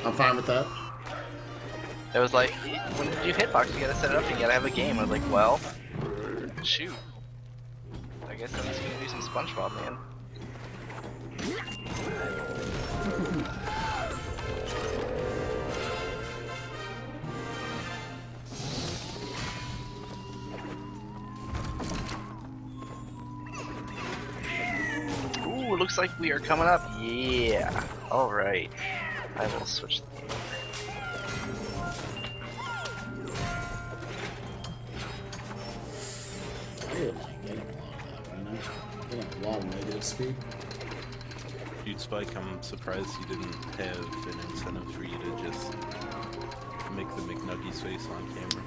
I'm fine with that. It was like, when you hitbox, you gotta set it up, you gotta have a game. I was like, well, shoot. I guess I'm just gonna do some SpongeBob, man. Ooh, looks like we are coming up. Yeah. Alright. I will switch the game. A lot of negative speed. Dude, Spike, I'm surprised you didn't have an incentive for you to just make the McNuggies face on camera.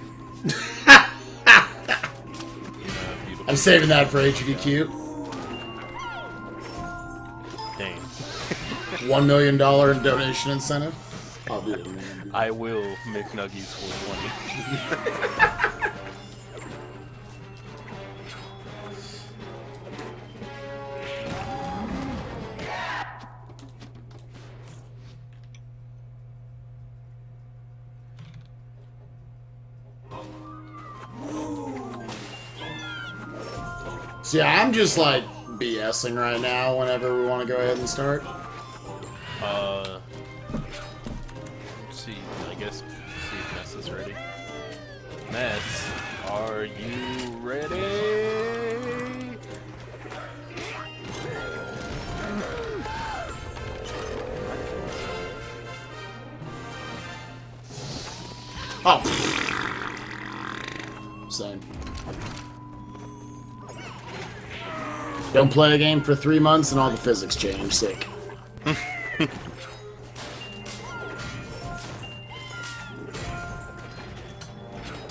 I'm saving that for HDQ. Dang. $1 million in donation incentive. I'll do it. I will McNuggies for 20. So yeah, I'm just like BSing right now whenever we want to go ahead and start. Let's see, I guess, see if Ness is ready. Ness, are you ready? Oh. Same. Don't play a game for 3 months and all the physics change. Sick.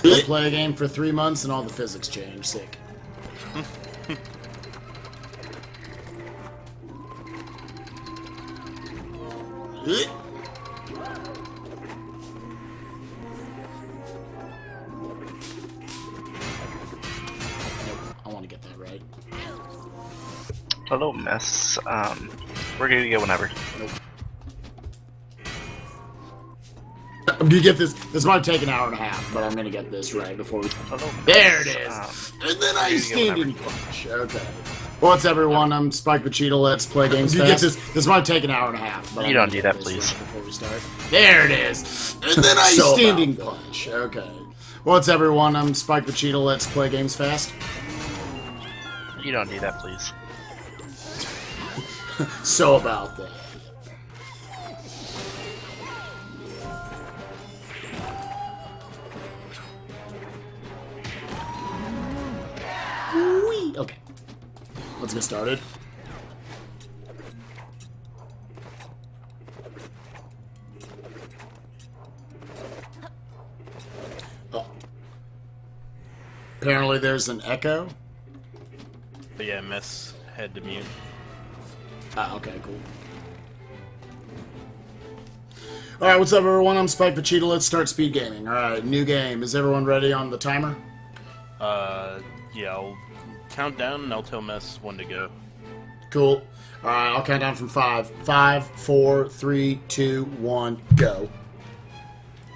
Don't play a game for 3 months and all the physics change. Sick. I want to get that right. Hello, Mess. We're gonna go whenever. Nope. I'm gonna get this. This might take an hour and a half, but I'm gonna get this right before we. Hello, Mess. There it is. And then I standing punch. Okay. What's everyone? I'm SpikeVegeta. Let's play games fast. This might take an hour and a half, but you don't do that, please. Right before we start. There it is. And then I standing punch. Okay. What's everyone? I'm SpikeVegeta. Let's play games fast. You don't do that, please. So about that. Whee! Okay. Let's get started. Oh. Apparently there's an echo. But yeah, Mess had to mute. Ah, okay, cool. Alright, what's up everyone? I'm SpikeVegeta. Let's start speed gaming. Alright, new game. Is everyone ready on the timer? Yeah, I'll count down and I'll tell Mess when to go. Cool. Alright, I'll count down from 5. 5, 4, 3, 2, 1, go.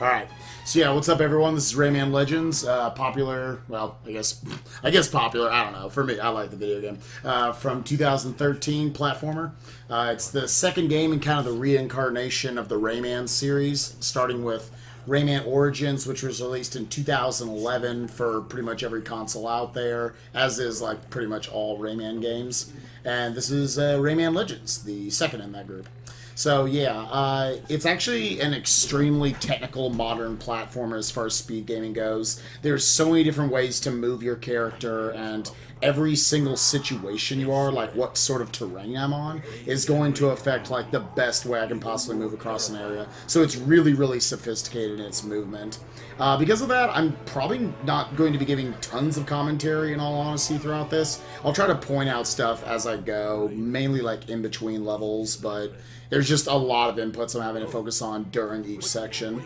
Alright. So yeah, what's up everyone? This is Rayman Legends, popular, well, I guess popular, I don't know. For me, I like the video game. From 2013 platformer. It's the second game in kind of the reincarnation of the Rayman series, starting with Rayman Origins, which was released in 2011 for pretty much every console out there, as is like pretty much all Rayman games. And this is Rayman Legends, the second in that group. So yeah, it's actually an extremely technical modern platformer as far as speed gaming goes. There's so many different ways to move your character, and every single situation you are, like what sort of terrain I'm on, is going to affect like the best way I can possibly move across an area. So it's really, really sophisticated in its movement. Because of that, I'm probably not going to be giving tons of commentary in all honesty throughout this. I'll try to point out stuff as I go, mainly like in between levels, but there's just a lot of inputs I'm having to focus on during each section.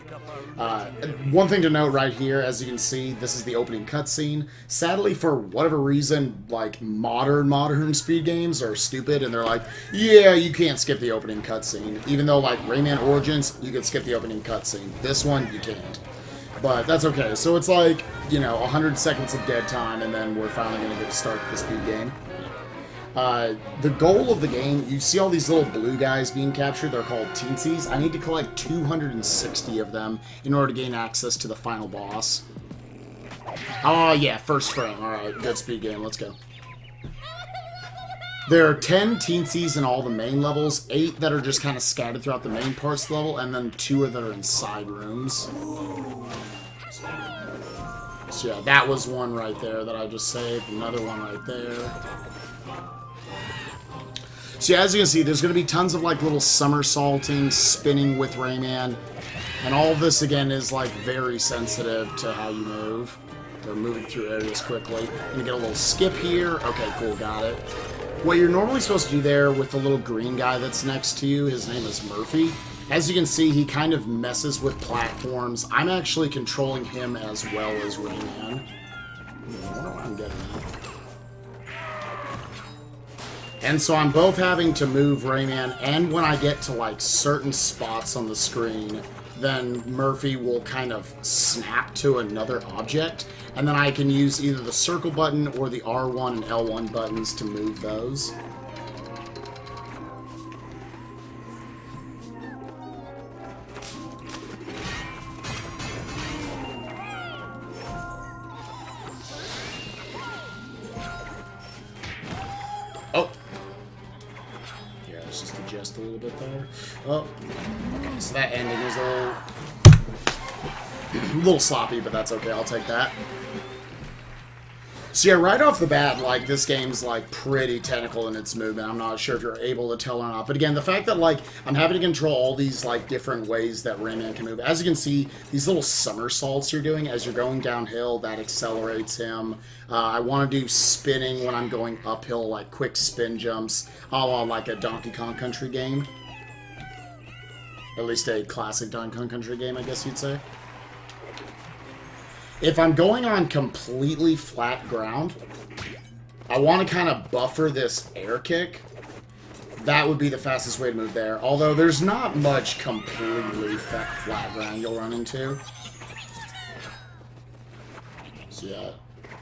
One thing to note right here, as you can see, this is the opening cutscene. Sadly, for whatever reason, reason, like, modern speed games are stupid, and they're like, yeah, you can't skip the opening cutscene. Even though, like, Rayman Origins, you can skip the opening cutscene. This one, you can't. But that's okay. So it's like, you know, 100 seconds of dead time, and then we're finally going to get to start the speed game. The goal of the game, you see all these little blue guys being captured. They're called Teensies. I need to collect 260 of them in order to gain access to the final boss. Oh, yeah, first frame. Alright, good speed game. Let's go. There are 10 Teensies in all the main levels, 8 that are just kind of scattered throughout the main parts of the level, and then 2 that are in side rooms. So yeah, that was one right there that I just saved. Another one right there. So yeah, as you can see, there's going to be tons of like little somersaulting, spinning with Rayman. And all of this, again, is like very sensitive to how you move. They're moving through areas quickly. Gonna get a little skip here. Okay, cool, got it. What you're normally supposed to do there with the little green guy that's next to you, his name is Murphy. As you can see, he kind of messes with platforms. I'm actually controlling him as well as Rayman. I wonder what I'm getting at. And so I'm both having to move Rayman, and when I get to like certain spots on the screen, then Murphy will kind of snap to another object, and then I can use either the circle button or the R1 and L1 buttons to move those. Oh! Yeah, let's just adjust a little bit there. Oh, okay, so that ending is a little sloppy, but that's okay, I'll take that. So yeah, right off the bat, like, this game's, like, pretty technical in its movement. I'm not sure if you're able to tell or not. But again, the fact that, like, I'm having to control all these, like, different ways that Rayman can move. As you can see, these little somersaults you're doing as you're going downhill, that accelerates him. I want to do spinning when I'm going uphill, like, quick spin jumps, a la, like, a Donkey Kong Country game. At least a classic Donkey Kong Country game, I guess you'd say. If I'm going on completely flat ground, I want to kind of buffer this air kick. That would be the fastest way to move there. Although there's not much completely flat ground you'll run into. So yeah,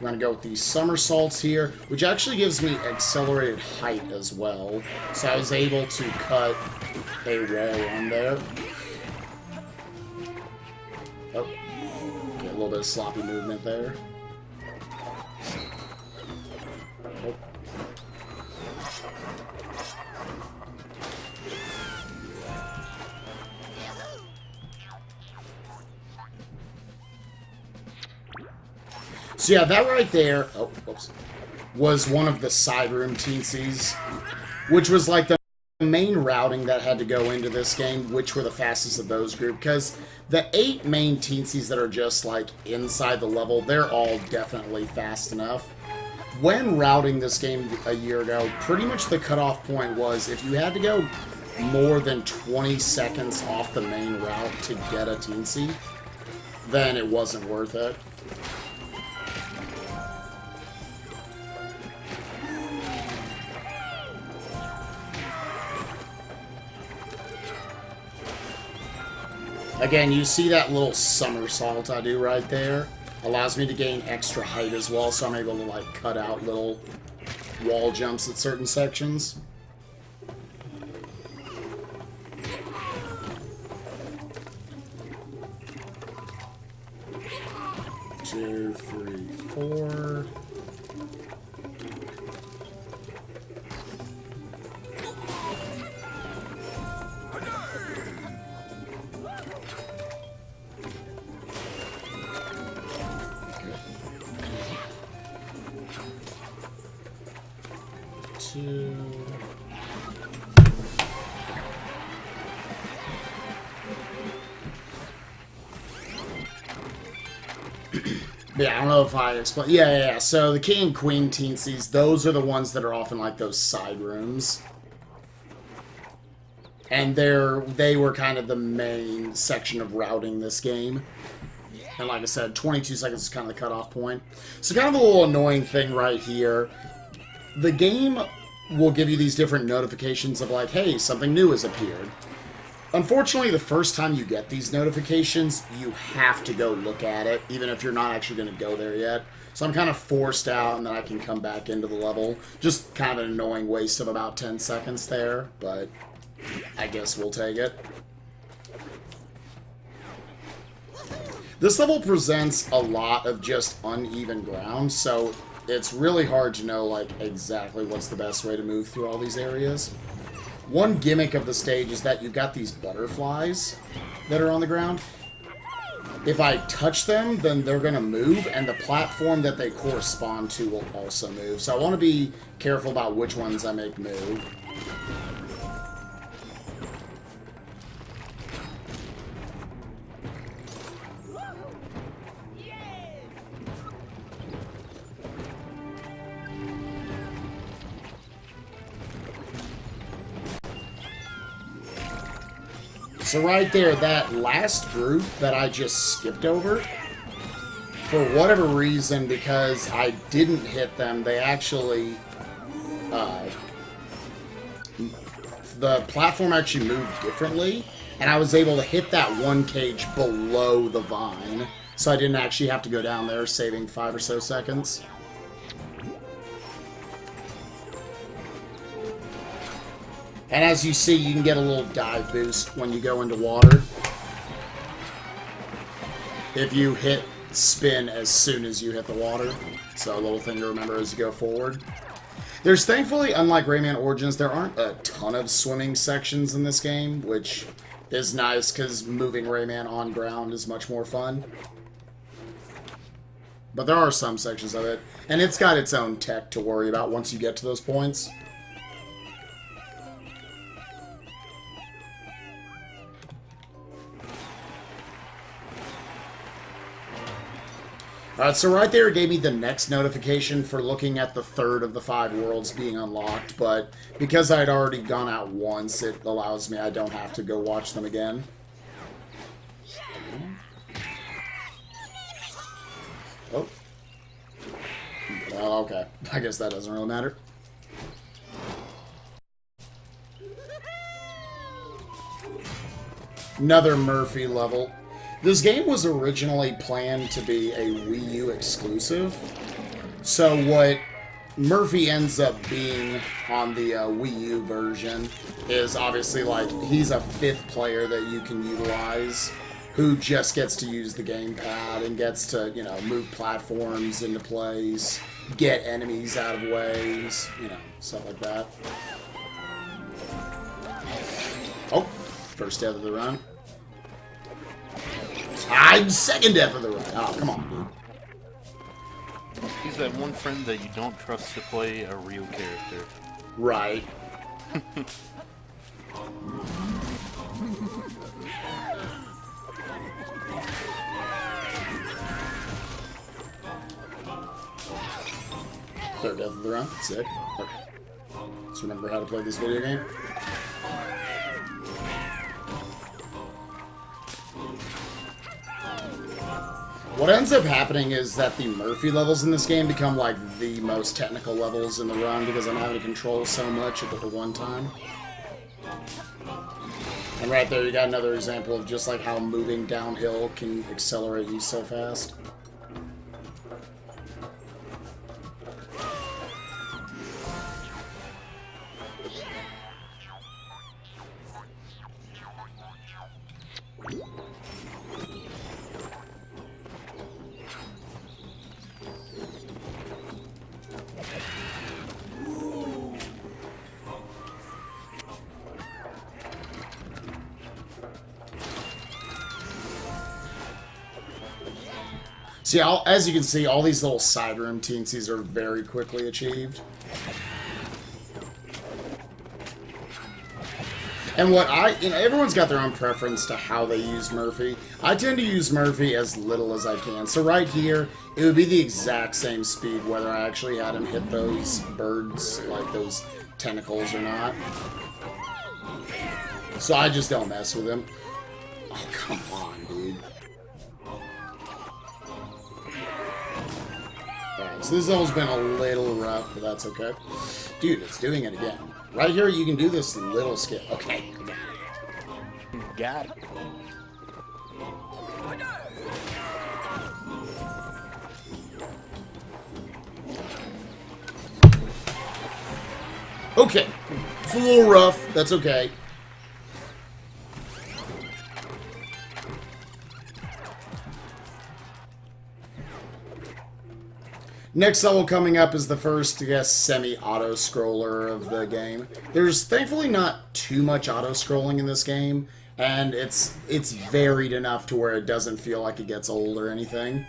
we're going to go with these somersaults here, which actually gives me accelerated height as well. So I was able to cut a wall on there. Oh. A little bit of sloppy movement there. Oh. So yeah, that right there, oh, oops, was one of the side room Teensies, which was like the main routing that had to go into this game, which were the fastest of those group, because the 8 main Teensies that are just like inside the level, they're all definitely fast enough. When routing this game a year ago, pretty much the cutoff point was if you had to go more than 20 seconds off the main route to get a Teensie, then it wasn't worth it. Again, you see that little somersault I do right there? Allows me to gain extra height as well, so I'm able to like cut out little wall jumps at certain sections. Two, three, four. Yeah, I don't know if I explained. Yeah. So the King and Queen Teensies, those are the ones that are often like those side rooms. And they were kind of the main section of routing this game. And like I said, 22 seconds is kind of the cutoff point. So kind of a little annoying thing right here. The game will give you these different notifications of like, hey, something new has appeared. Unfortunately, the first time you get these notifications, you have to go look at it, even if you're not actually going to go there yet. So I'm kind of forced out, and then I can come back into the level. Just kind of an annoying waste of about 10 seconds there, but I guess we'll take it. This level presents a lot of just uneven ground, so it's really hard to know like exactly what's the best way to move through all these areas. One gimmick of the stage is that you've got these butterflies that are on the ground. If I touch them, then they're going to move, and the platform that they correspond to will also move. So I want to be careful about which ones I make move. So right there, that last group that I just skipped over, for whatever reason, because I didn't hit them, they actually, the platform actually moved differently, and I was able to hit that one cage below the vine, so I didn't actually have to go down there, saving 5 or so seconds. And as you see, you can get a little dive boost when you go into water. If you hit spin as soon as you hit the water. So a little thing to remember as you go forward. There's thankfully, unlike Rayman Origins, there aren't a ton of swimming sections in this game, which is nice because moving Rayman on ground is much more fun. But there are some sections of it, and it's got its own tech to worry about once you get to those points. Alright, so right there it gave me the next notification for looking at the third of the 5 worlds being unlocked, but because I'd already gone out once, it allows me, I don't have to go watch them again. Oh. Well, okay. I guess that doesn't really matter. Another Murphy level. This game was originally planned to be a Wii U exclusive. So what Murphy ends up being on the Wii U version is obviously like he's a 5th player that you can utilize who just gets to use the gamepad and gets to, you know, move platforms into place, get enemies out of ways, you know, stuff like that. Oh, first death of the run. Second death of the run. Oh, come on, dude. He's that one friend that you don't trust to play a real character. Right. Third death of the run. Sick. Okay. Let's remember how to play this video game. What ends up happening is that the Murphy levels in this game become like the most technical levels in the run because I'm having to control so much at the one time. And right there you got another example of just like how moving downhill can accelerate you so fast. See, as you can see, all these little side room teensies are very quickly achieved. And what everyone's got their own preference to how they use Murphy. I tend to use Murphy as little as I can. So right here, it would be the exact same speed whether I actually had him hit those birds, like those tentacles or not. So I just don't mess with him. Oh, come on, dude. So this level's been a little rough, but that's okay. Dude, it's doing it again. Right here, you can do this little skip. Okay, I got it. Got it. Okay, it's a little rough. That's okay. Next level coming up is the first, I guess, semi-auto scroller of the game. There's thankfully not too much auto scrolling in this game, and it's varied enough to where it doesn't feel like it gets old or anything.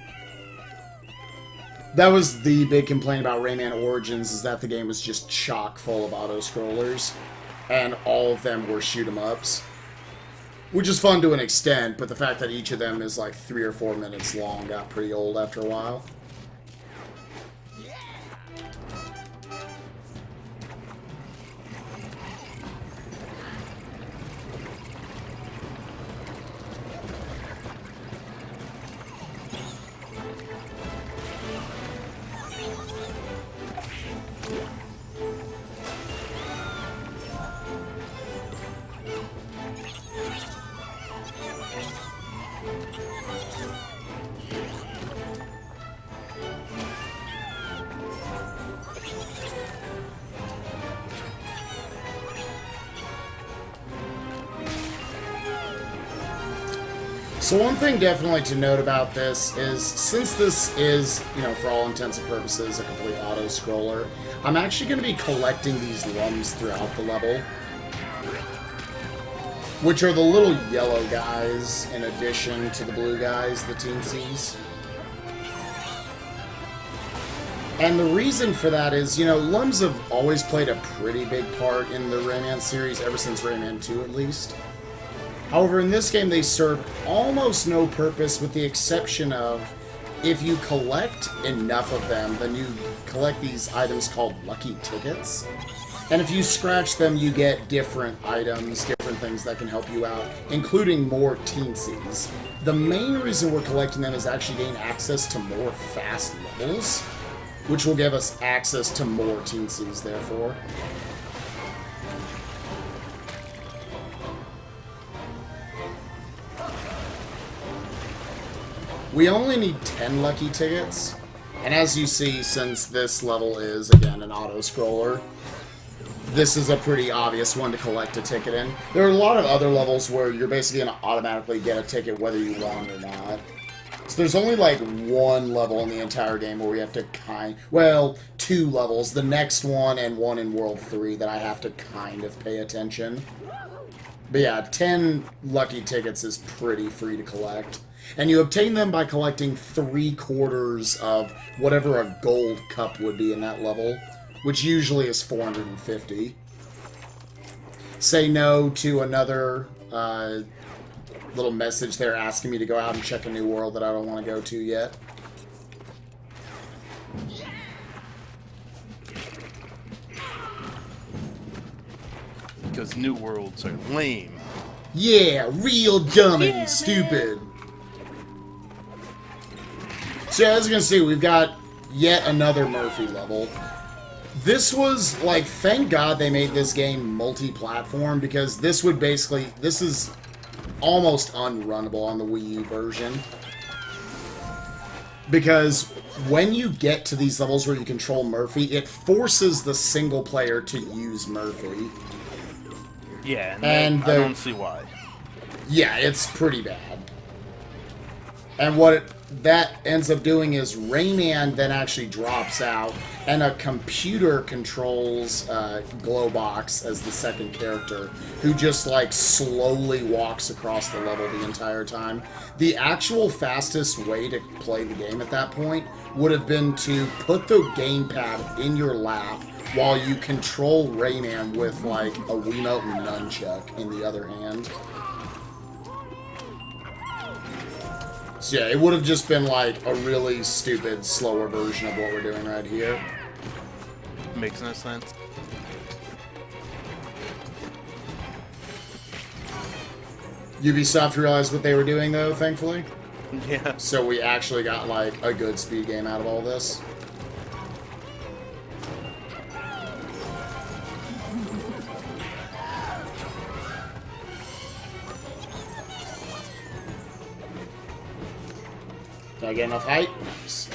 That was the big complaint about Rayman Origins, is that the game was just chock full of auto scrollers, and all of them were shoot 'em ups. Which is fun to an extent, but the fact that each of them is like 3 or 4 minutes long got pretty old after a while. So one thing definitely to note about this is, since this is, you know, for all intents and purposes, a complete auto-scroller, I'm actually going to be collecting these lums throughout the level. Which are the little yellow guys, in addition to the blue guys, the teensies. And the reason for that is, you know, lums have always played a pretty big part in the Rayman series, ever since Rayman 2 at least. However, in this game, they serve almost no purpose, with the exception of, if you collect enough of them, then you collect these items called lucky tickets. And if you scratch them, you get different items, different things that can help you out, including more teensies. The main reason we're collecting them is actually gain access to more fast levels, which will give us access to more teensies, therefore. We only need 10 lucky tickets, and as you see, since this level is, again, an auto-scroller, this is a pretty obvious one to collect a ticket in. There are a lot of other levels where you're basically going to automatically get a ticket whether you want or not. So there's only like one level in the entire game where we have to well, 2 levels, the next one and one in World 3 that I have to kind of pay attention. But yeah, 10 lucky tickets is pretty free to collect. And you obtain them by collecting 3/4 of whatever a gold cup would be in that level, which usually is 450. Say no to another little message there asking me to go out and check a new world that I don't want to go to yet. Because new worlds are lame. Yeah, real dumb and stupid. So as you can see, we've got yet another Murphy level. This was, like, thank God they made this game multi-platform, because this is almost unrunnable on the Wii U version. Because when you get to these levels where you control Murphy, it forces the single player to use Murphy. Yeah, and I don't see why. Yeah, it's pretty bad. And what that ends up doing is Rayman then actually drops out, and a computer controls Glowbox as the second character, who just, like, slowly walks across the level the entire time. The actual fastest way to play the game at that point would have been to put the gamepad in your lap while you control Rayman with, like, a Wiimote and nunchuck in the other hand. So yeah, it would have just been like a really stupid, slower version of what we're doing right here. Makes no sense. Ubisoft realized what they were doing, though, thankfully. Yeah. So we actually got, like, a good speed game out of all this. Can I get enough height? Nice.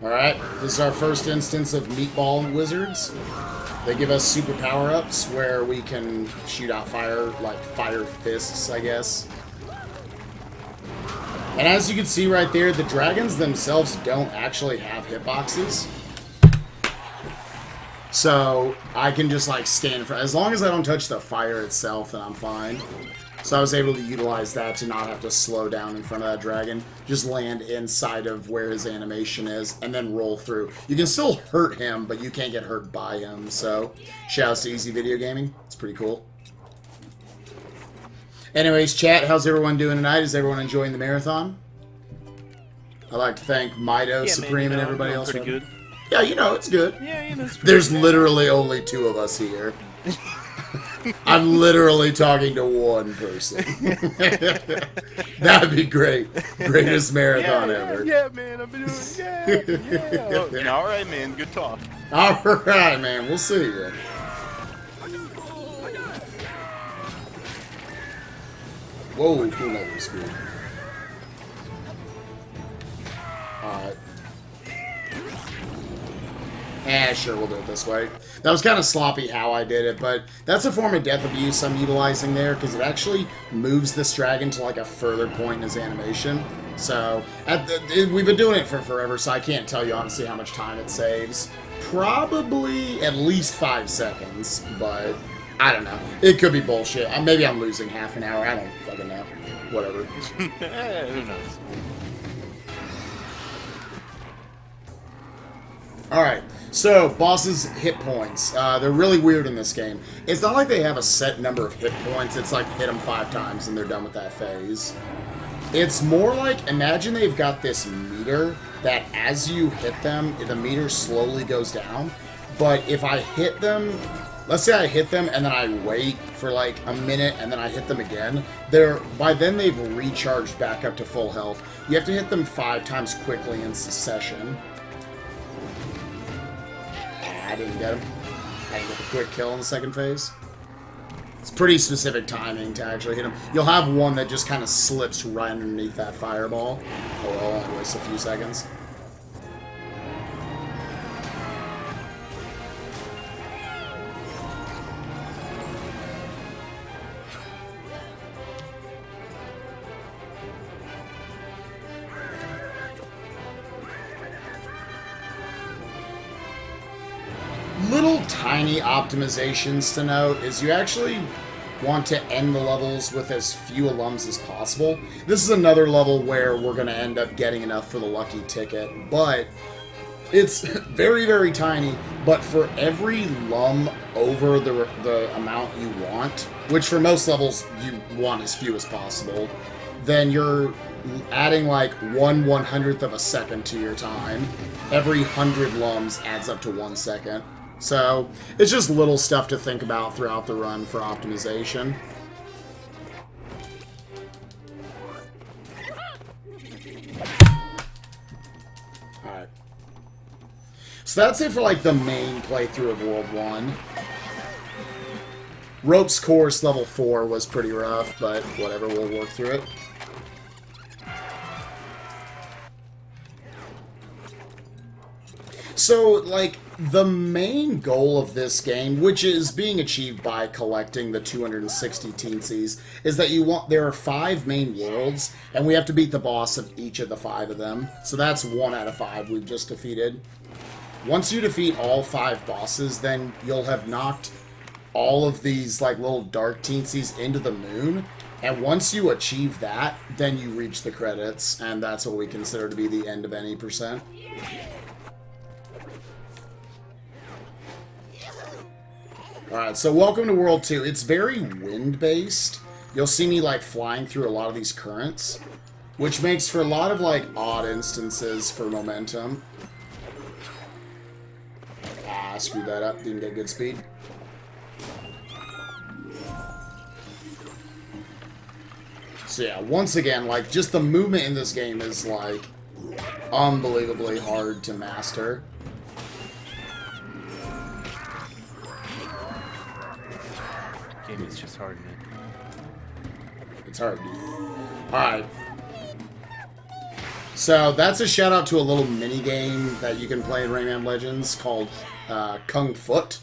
Alright, this is our first instance of Meatball Wizards. They give us super power-ups where we can shoot out fire, like fire fists, I guess. And as you can see right there, the dragons themselves don't actually have hitboxes. So I can just like stand in front. As long as I don't touch the fire itself, then I'm fine. So I was able to utilize that to not have to slow down in front of that dragon. Just land inside of where his animation is, and then roll through. You can still hurt him, but you can't get hurt by him. So, shouts to Easy Video Gaming. It's pretty cool. Anyways, chat, how's everyone doing tonight? Is everyone enjoying the marathon? I'd like to thank Mido, Supreme, and everybody else. Pretty good. Yeah, you know, it's good. Yeah, you know, it's There's literally only 2 of us here. I'm literally talking to one person. That'd be great. Greatest marathon ever. Yeah, man, I've been doing yeah. All right, man, good talk. All right, man, we'll see you. Whoa, cool level speed. Alright. Sure, we'll do it this way. That was kind of sloppy how I did it, but that's a form of death abuse I'm utilizing there, because it actually moves this dragon to like a further point in his animation. So, we've been doing it for forever, so I can't tell you honestly how much time it saves. Probably at least 5 seconds, but I don't know. It could be bullshit. Maybe I'm losing half an hour. I don't fucking know. Whatever. Who knows? Alright, so bosses' hit points. They're really weird in this game. It's not like they have a set number of hit points. It's like hit them 5 times and they're done with that phase. It's more like, imagine they've got this meter that as you hit them, the meter slowly goes down. But if I hit them, let's say I hit them and then I wait for like a minute and then I hit them again, by then they've recharged back up to full health. You have to hit them 5 times quickly in succession. I didn't get him. I didn't get the quick kill in the second phase. It's pretty specific timing to actually hit him. You'll have one that just kind of slips right underneath that fireball. Oh, well, only wastes a few seconds. Little tiny optimizations to note is you actually want to end the levels with as few alums as possible. This is another level where we're going to end up getting enough for the lucky ticket, but it's very, very tiny. But for every lum over the amount you want, which for most levels you want as few as possible, then you're adding like 1/100th of a second to your time. Every 100 lums adds up to 1 second. So, it's just little stuff to think about throughout the run for optimization. Alright. So that's it for like the main playthrough of World 1. Ropes Course level 4 was pretty rough, but whatever, we'll work through it. So, like, the main goal of this game, which is being achieved by collecting the 260 teensies, is that there are 5 main worlds, and we have to beat the boss of each of the 5 of them. So that's 1 out of 5 we've just defeated. Once you defeat all 5 bosses, then you'll have knocked all of these, like, little dark teensies into the moon, and once you achieve that, then you reach the credits, and that's what we consider to be the end of any percent. Alright, so welcome to World 2. It's very wind-based. You'll see me, like, flying through a lot of these currents, which makes for a lot of, like, odd instances for momentum. I screwed that up. Didn't get good speed. So yeah, once again, like, just the movement in this game is, like, unbelievably hard to master. Game is just hard, man. It's hard, dude. Alright. So, that's a shout out to a little mini game that you can play in Rayman Legends called Kung Foot.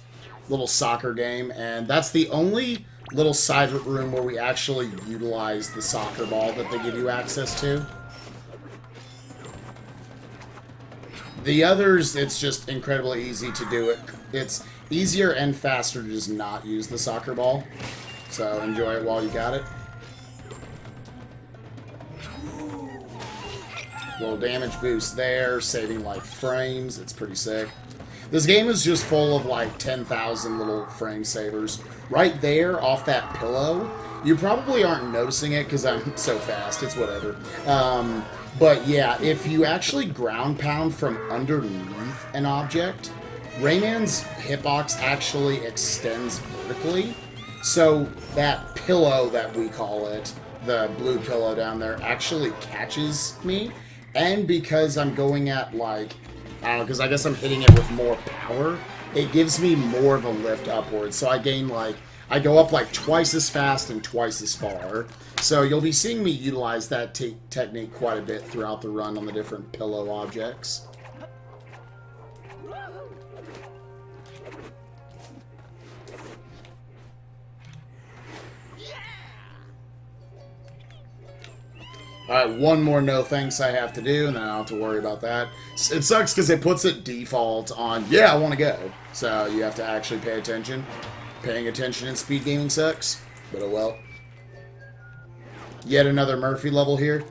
Little soccer game. And that's the only little side room where we actually utilize the soccer ball that they give you access to. The others, it's just incredibly easy to do it. It's easier and faster to just not use the soccer ball. So enjoy it while you got it. Little damage boost there, saving like frames. It's pretty sick. This game is just full of like 10,000 little frame savers. Right there, off that pillow, you probably aren't noticing it because I'm so fast. It's whatever. But yeah, if you actually ground pound from underneath an object, Rayman's hitbox actually extends vertically. So that pillow that we call it, the blue pillow down there, actually catches me. And because I'm going at like, I don't know, because I guess I'm hitting it with more power, it gives me more of a lift upwards. So I gain like, I go up like twice as fast and twice as far. So you'll be seeing me utilize that technique quite a bit throughout the run on the different pillow objects. Alright, one more no thanks I have to do, and then I don't have to worry about that. It sucks because it puts it default on, yeah, I want to go. So you have to actually pay attention. Paying attention in speed gaming sucks, but oh well. Yet another Murphy level here.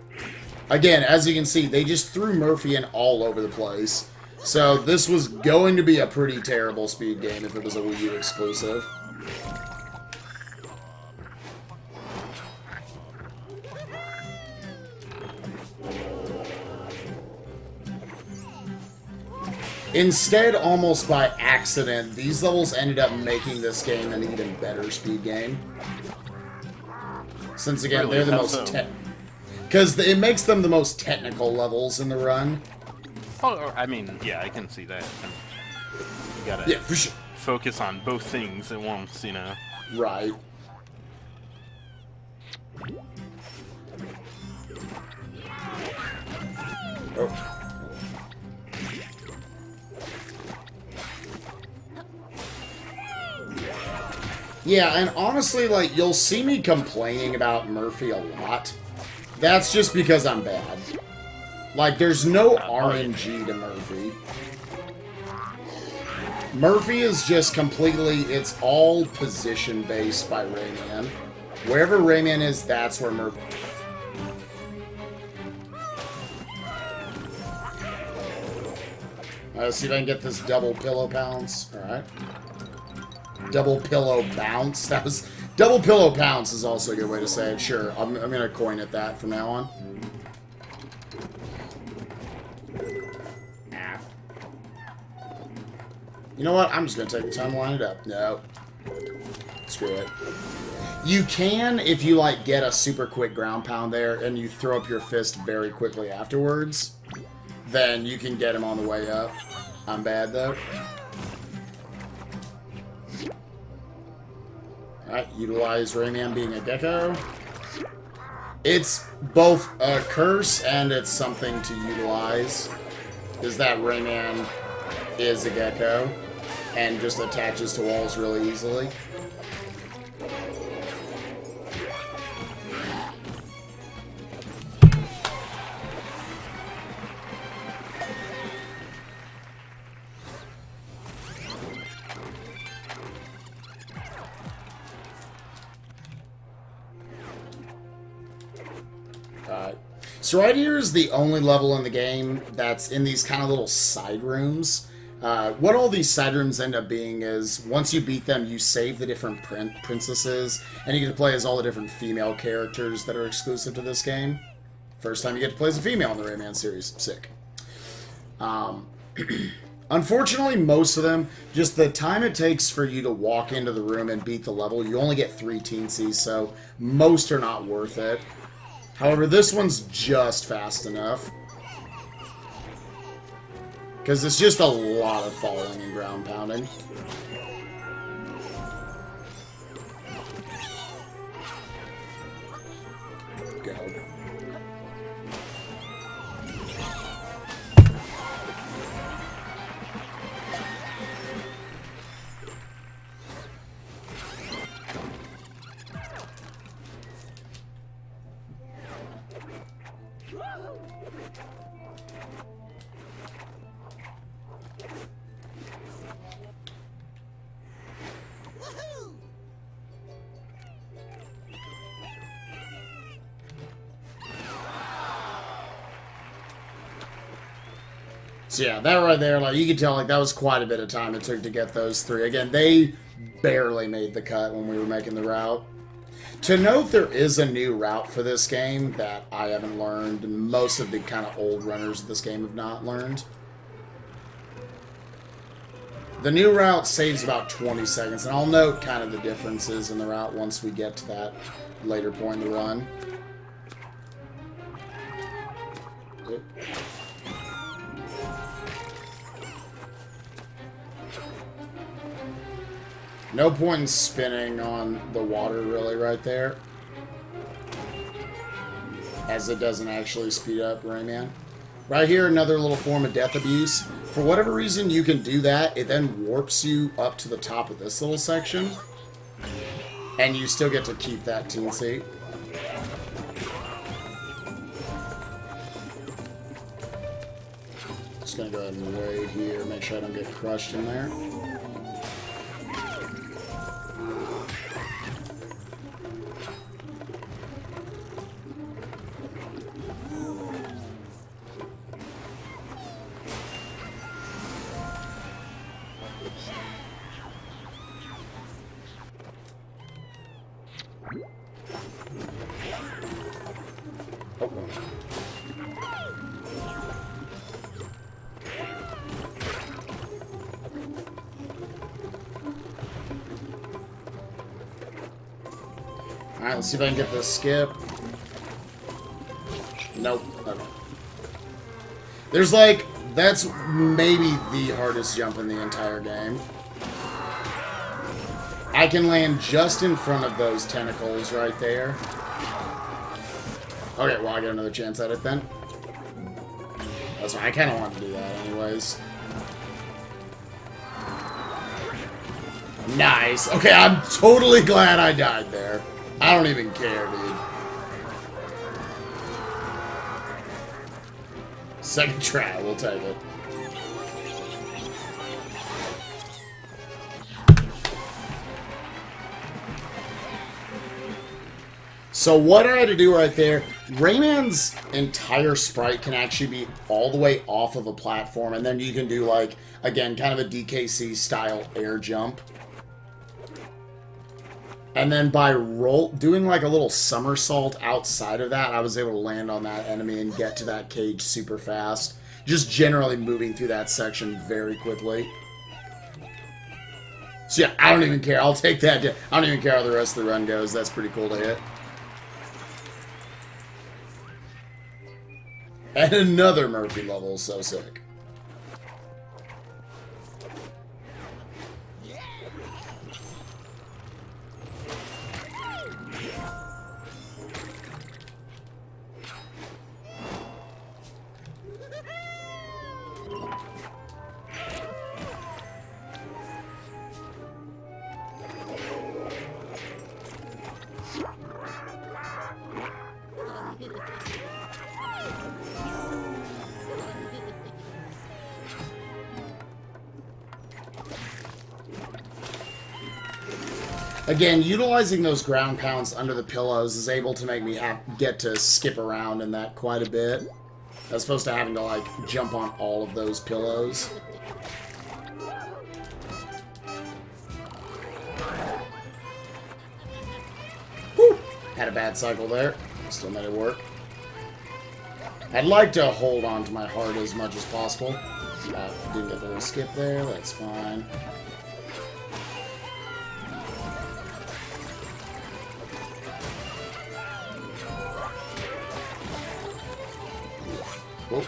Again, as you can see, they just threw Murphy in all over the place. So this was going to be a pretty terrible speed game if it was a Wii U exclusive. Instead, almost by accident, these levels ended up making this game an even better speed game. Since again, Really? they're the How most so? because it makes them the most technical levels in the run. Oh, I mean, yeah, I can see that. You gotta Yeah, for sure. focus on both things at once, you know. Right. Oh. Yeah, and honestly, like, you'll see me complaining about Murphy a lot. That's just because I'm bad. Like, there's no RNG to Murphy. Murphy is just completely, it's all position-based by Rayman. Wherever Rayman is, that's where Murphy... Let's see if I can get this double pillow pounce. Alright. Double pillow bounce. That was... Double pillow pounce is also a good way to say it. Sure, I'm going to coin it that from now on. Ah. You know what? I'm just going to take the time to line it up. No. Screw it. You can, if you, like, get a super quick ground pound there and you throw up your fist very quickly afterwards, then you can get him on the way up. I'm bad, though. Alright, utilize Rayman being a gecko. It's both a curse and it's something to utilize. Is that Rayman is a gecko and just attaches to walls really easily. So right here is the only level in the game that's in these kind of little side rooms. What all these side rooms end up being is, once you beat them, you save the different princesses, and you get to play as all the different female characters that are exclusive to this game. First time you get to play as a female in the Rayman series. Sick. Unfortunately, most of them, just the time it takes for you to walk into the room and beat the level, you only get 3 teensies, so most are not worth it. However, this one's just fast enough. Because it's just a lot of falling and ground pounding. Go. So yeah, that right there, like you can tell, like that was quite a bit of time it took to get those 3. Again, they barely made the cut when we were making the route. To note, there is a new route for this game that I haven't learned, and most of the kind of old runners of this game have not learned. The new route saves about 20 seconds, and I'll note kind of the differences in the route once we get to that later point in the run. Oop. No point in spinning on the water really right there, as it doesn't actually speed up Rayman. Right here, another little form of death abuse. For whatever reason you can do that, it then warps you up to the top of this little section, and you still get to keep that teensy. Just gonna go ahead and wait here, make sure I don't get crushed in there. Alright, let's see if I can get this skip. Nope. Okay. There's like, that's maybe the hardest jump in the entire game. I can land just in front of those tentacles right there. Okay, well, I get another chance at it then. That's fine. I kind of want to do that anyways. Nice. Okay, I'm totally glad I died there. I don't even care, dude. Second try, we'll take it. So what I had to do right there, Rayman's entire sprite can actually be all the way off of a platform, and then you can do, like, again, kind of a DKC style air jump. And then by doing like a little somersault outside of that, I was able to land on that enemy and get to that cage super fast. Just generally moving through that section very quickly. So yeah, I don't even care. I'll take that. I don't even care how the rest of the run goes. That's pretty cool to hit. And another Murphy level. So sick. Again, utilizing those ground pounds under the pillows is able to make me get to skip around in that quite a bit, as opposed to having to, like, jump on all of those pillows. Whew! Had a bad cycle there. Still made it work. I'd like to hold on to my heart as much as possible. Didn't get the little skip there. That's fine. Oh.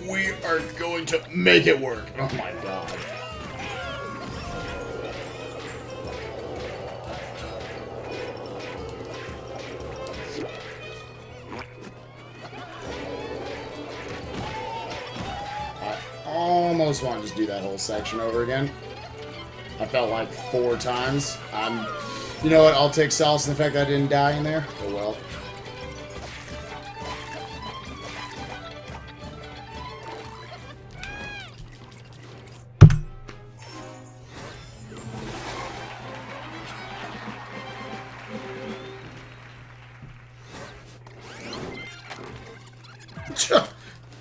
We are going to make it work. Oh my god. I almost want to just do that whole section over again. I felt like 4 times. You know what? I'll take solace in the fact that I didn't die in there. Oh well.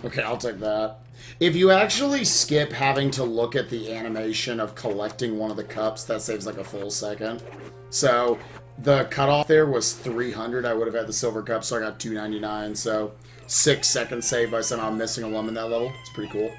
Okay, I'll take that. If you actually skip having to look at the animation of collecting one of the cups, that saves like a full second. So the cutoff there was 300. I would have had the silver cup, so I got 299. So 6 seconds saved by somehow missing a lemon that level. It's pretty cool.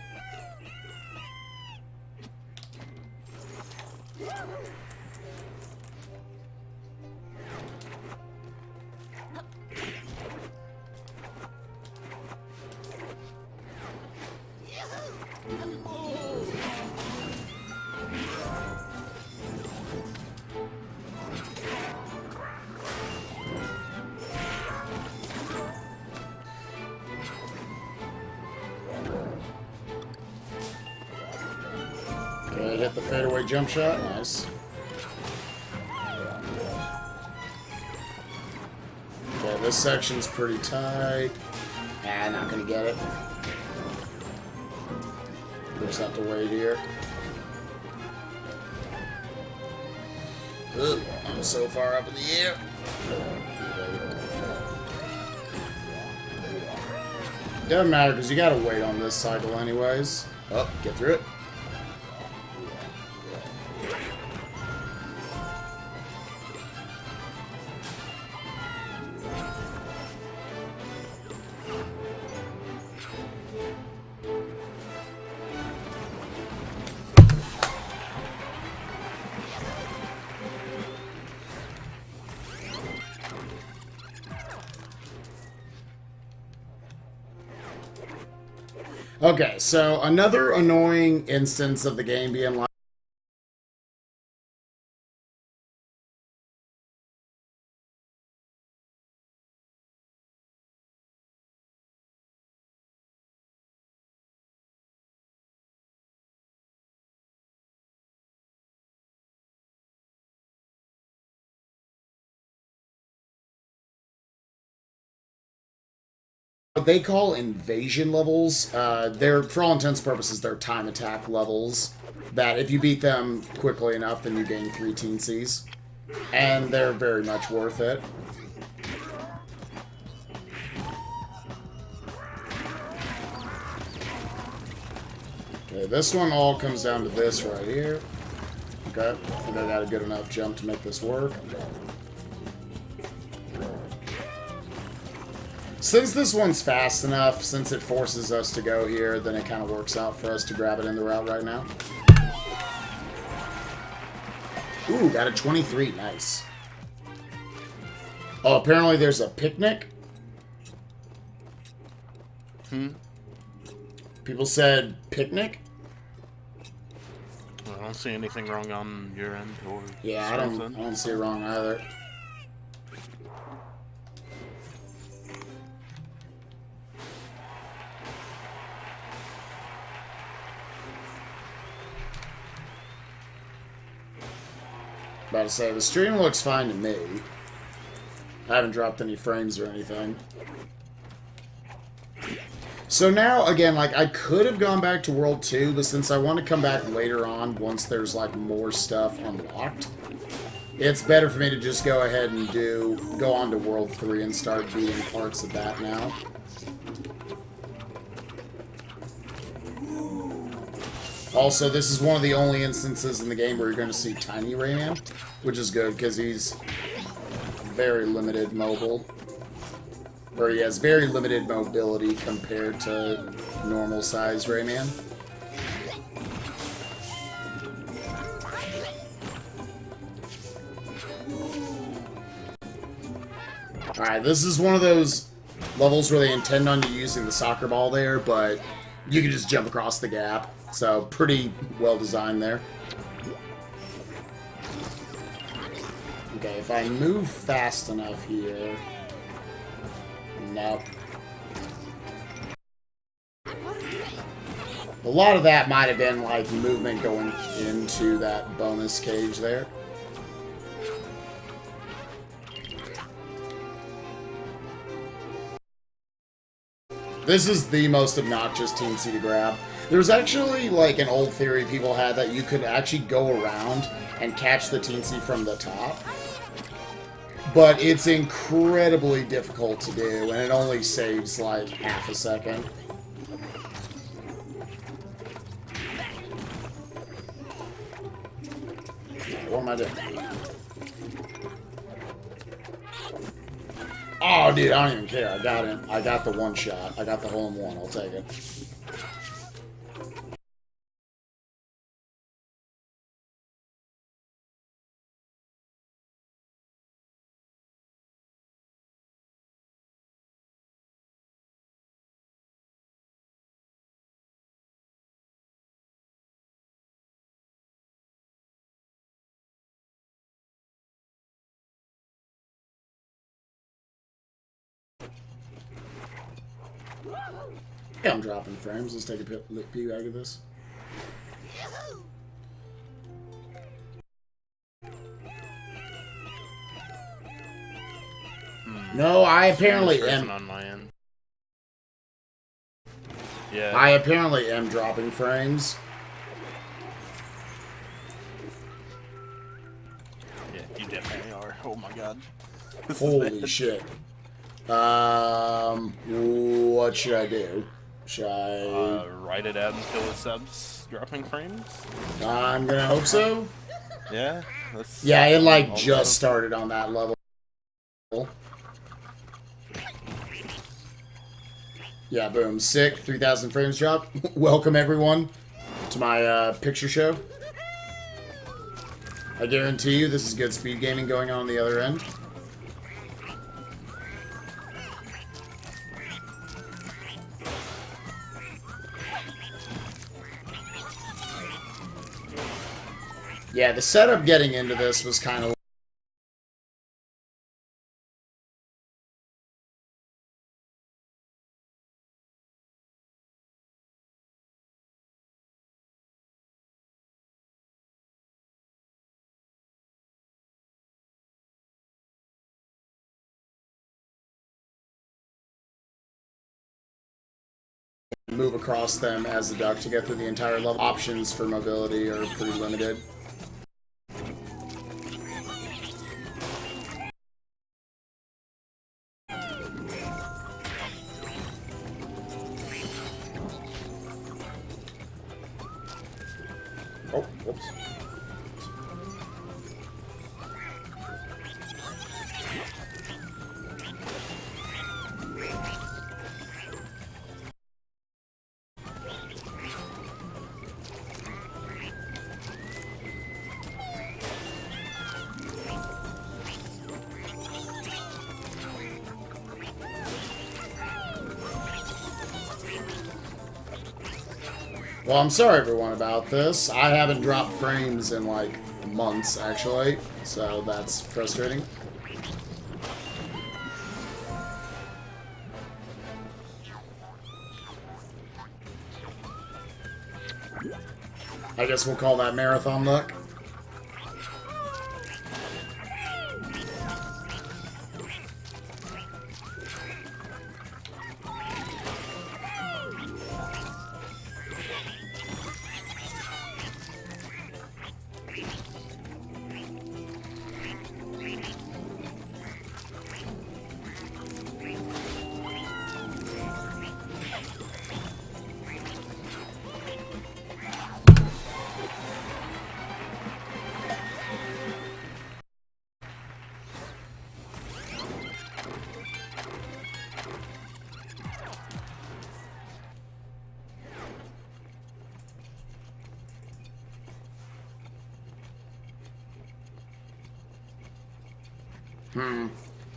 Okay, hit the fadeaway jump shot. Nice. Okay, this section's pretty tight. Ah, not gonna get it. We just have to wait here. Ugh, I'm so far up in the air. Doesn't matter, because you gotta wait on this cycle anyways. Oh, get through it. Okay, so another annoying instance of the game being like what they call invasion levels. They're, for all intents and purposes, they're time attack levels that if you beat them quickly enough, then you gain 3 teensies. And they're very much worth it. Okay, this one all comes down to this right here. Okay, I think I got a good enough jump to make this work. Since this one's fast enough, since it forces us to go here, then it kind of works out for us to grab it in the route right now. Ooh, got a 23. Nice. Oh, apparently there's a picnic. People said picnic. I don't see anything wrong on your end or Yeah, I don't see it wrong either. About to say, the stream looks fine to me. I haven't dropped any frames or anything. So now, again, like, I could have gone back to World 2, but since I want to come back later on, once there's, like, more stuff unlocked, it's better for me to just go ahead and go on to World 3 and start beating parts of that now. Also, this is one of the only instances in the game where you're going to see Tiny Rayman, which is good, because he's very limited mobile. Or he has very limited mobility compared to normal size Rayman. Alright, this is one of those levels where they intend on you using the soccer ball there, but you can just jump across the gap. So, pretty well designed there. Okay, if I move fast enough here... Nope. A lot of that might have been, like, movement going into that bonus cage there. This is the most obnoxious teensy to grab. There was actually, like, an old theory people had that you could actually go around and catch the teensy from the top. But it's incredibly difficult to do, and it only saves, like, half a second. What am I doing? Oh, dude, I don't even care. I got him. I got the one shot. I got the hole in one. I'll take it. Yeah, I'm dropping frames. Let's take a peek back at this. No, I apparently am. On my end. Yeah. I apparently am dropping frames. Yeah, you definitely are. Oh my god. Holy shit. What should I do? Should I... write it out until it subs dropping frames? I'm gonna hope so. Yeah? That's Yeah, it like just started on that level. Yeah, boom. Sick. 3,000 frames drop. Welcome, everyone, to my picture show. I guarantee you this is good speed gaming going on the other end. Yeah, the setup getting into this was kind of... move across them as the duck to get through the entire level. Options for mobility are pretty limited. Oh, whoops. Well, I'm sorry everyone about this. I haven't dropped frames in like months, actually, so that's frustrating. I guess we'll call that marathon luck.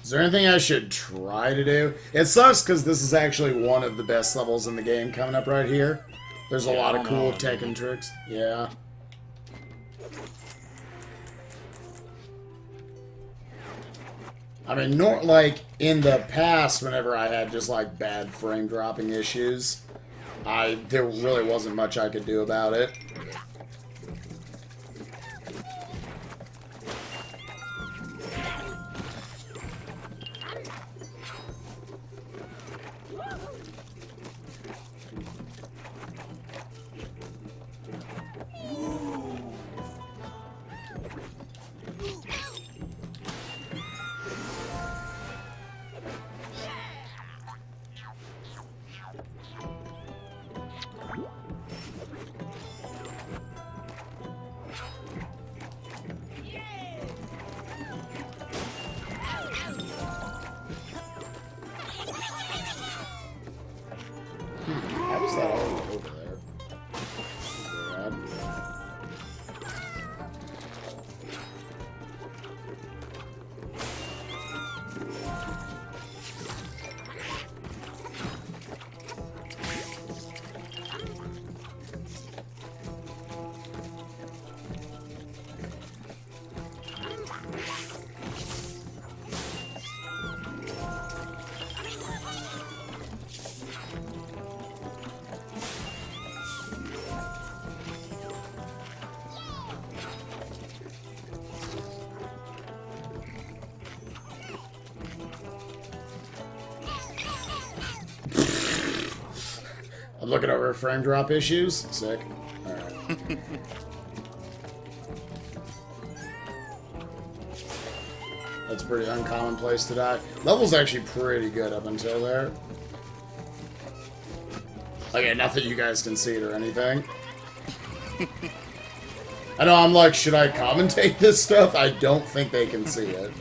Is there anything I should try to do? It sucks because this is actually one of the best levels in the game coming up right here. There's a lot of cool tech and tricks. Yeah. I mean, like, in the past, whenever I had just, like, bad frame dropping issues, there really wasn't much I could do about it. How is that all over there? Weird. I'm looking over frame drop issues. Sick. Alright. That's a pretty uncommon place to die. Level's actually pretty good up until there. Okay, not that you guys can see it or anything. I know, I'm like, should I commentate this stuff? I don't think they can see it.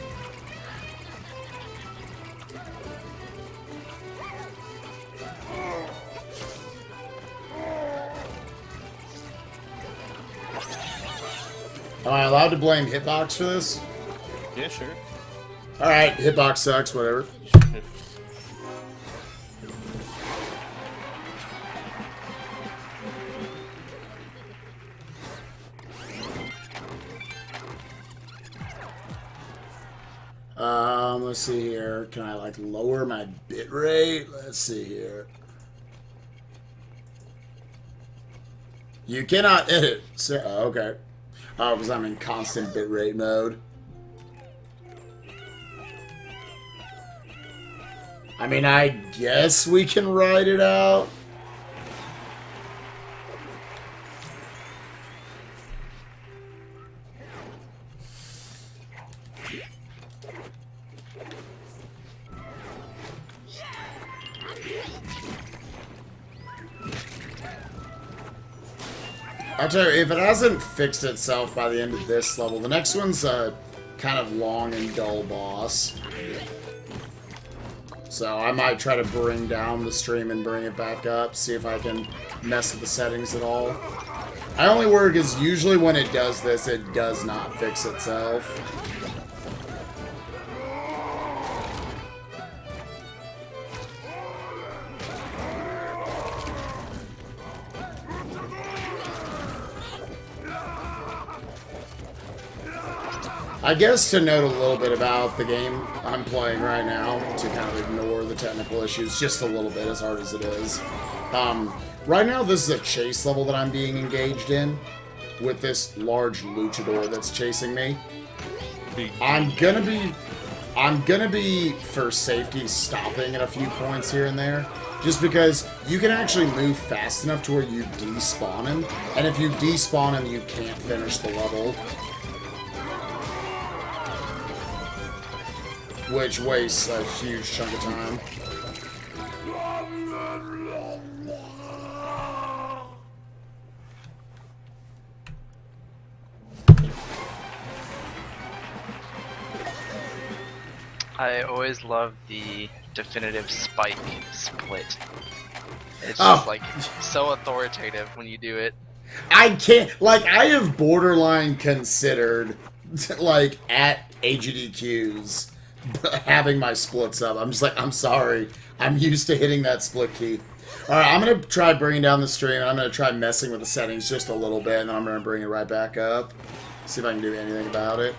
Am I allowed to blame Hitbox for this? Yeah, sure. Alright, Hitbox sucks, whatever. Let's see here. Can I, like, lower my bit rate? Let's see here. You cannot edit. So, oh, okay. Oh, because I'm in constant bitrate mode. I mean, I guess we can ride it out. I'll tell you, if it hasn't fixed itself by the end of this level, the next one's a kind of long and dull boss. So I might try to bring down the stream and bring it back up, see if I can mess with the settings at all. I only worry because usually when it does this, it does not fix itself. I guess to note a little bit about the game I'm playing right now, to kind of ignore the technical issues just a little bit, as hard as it is. Right now, this is a chase level that I'm being engaged in, with this large luchador that's chasing me. I'm gonna be, for safety, stopping at a few points here and there, just because you can actually move fast enough to where you despawn him, and if you despawn him, you can't finish the level. Which wastes a huge chunk of time. I always love the definitive Spike split. It's just like so authoritative when you do it. I can't, like, I have borderline considered, like, at AGDQs having my splits up. I'm just like, I'm sorry. I'm used to hitting that split key. Alright, I'm going to try bringing down the stream, and I'm going to try messing with the settings just a little bit, and then I'm going to bring it right back up. See if I can do anything about it.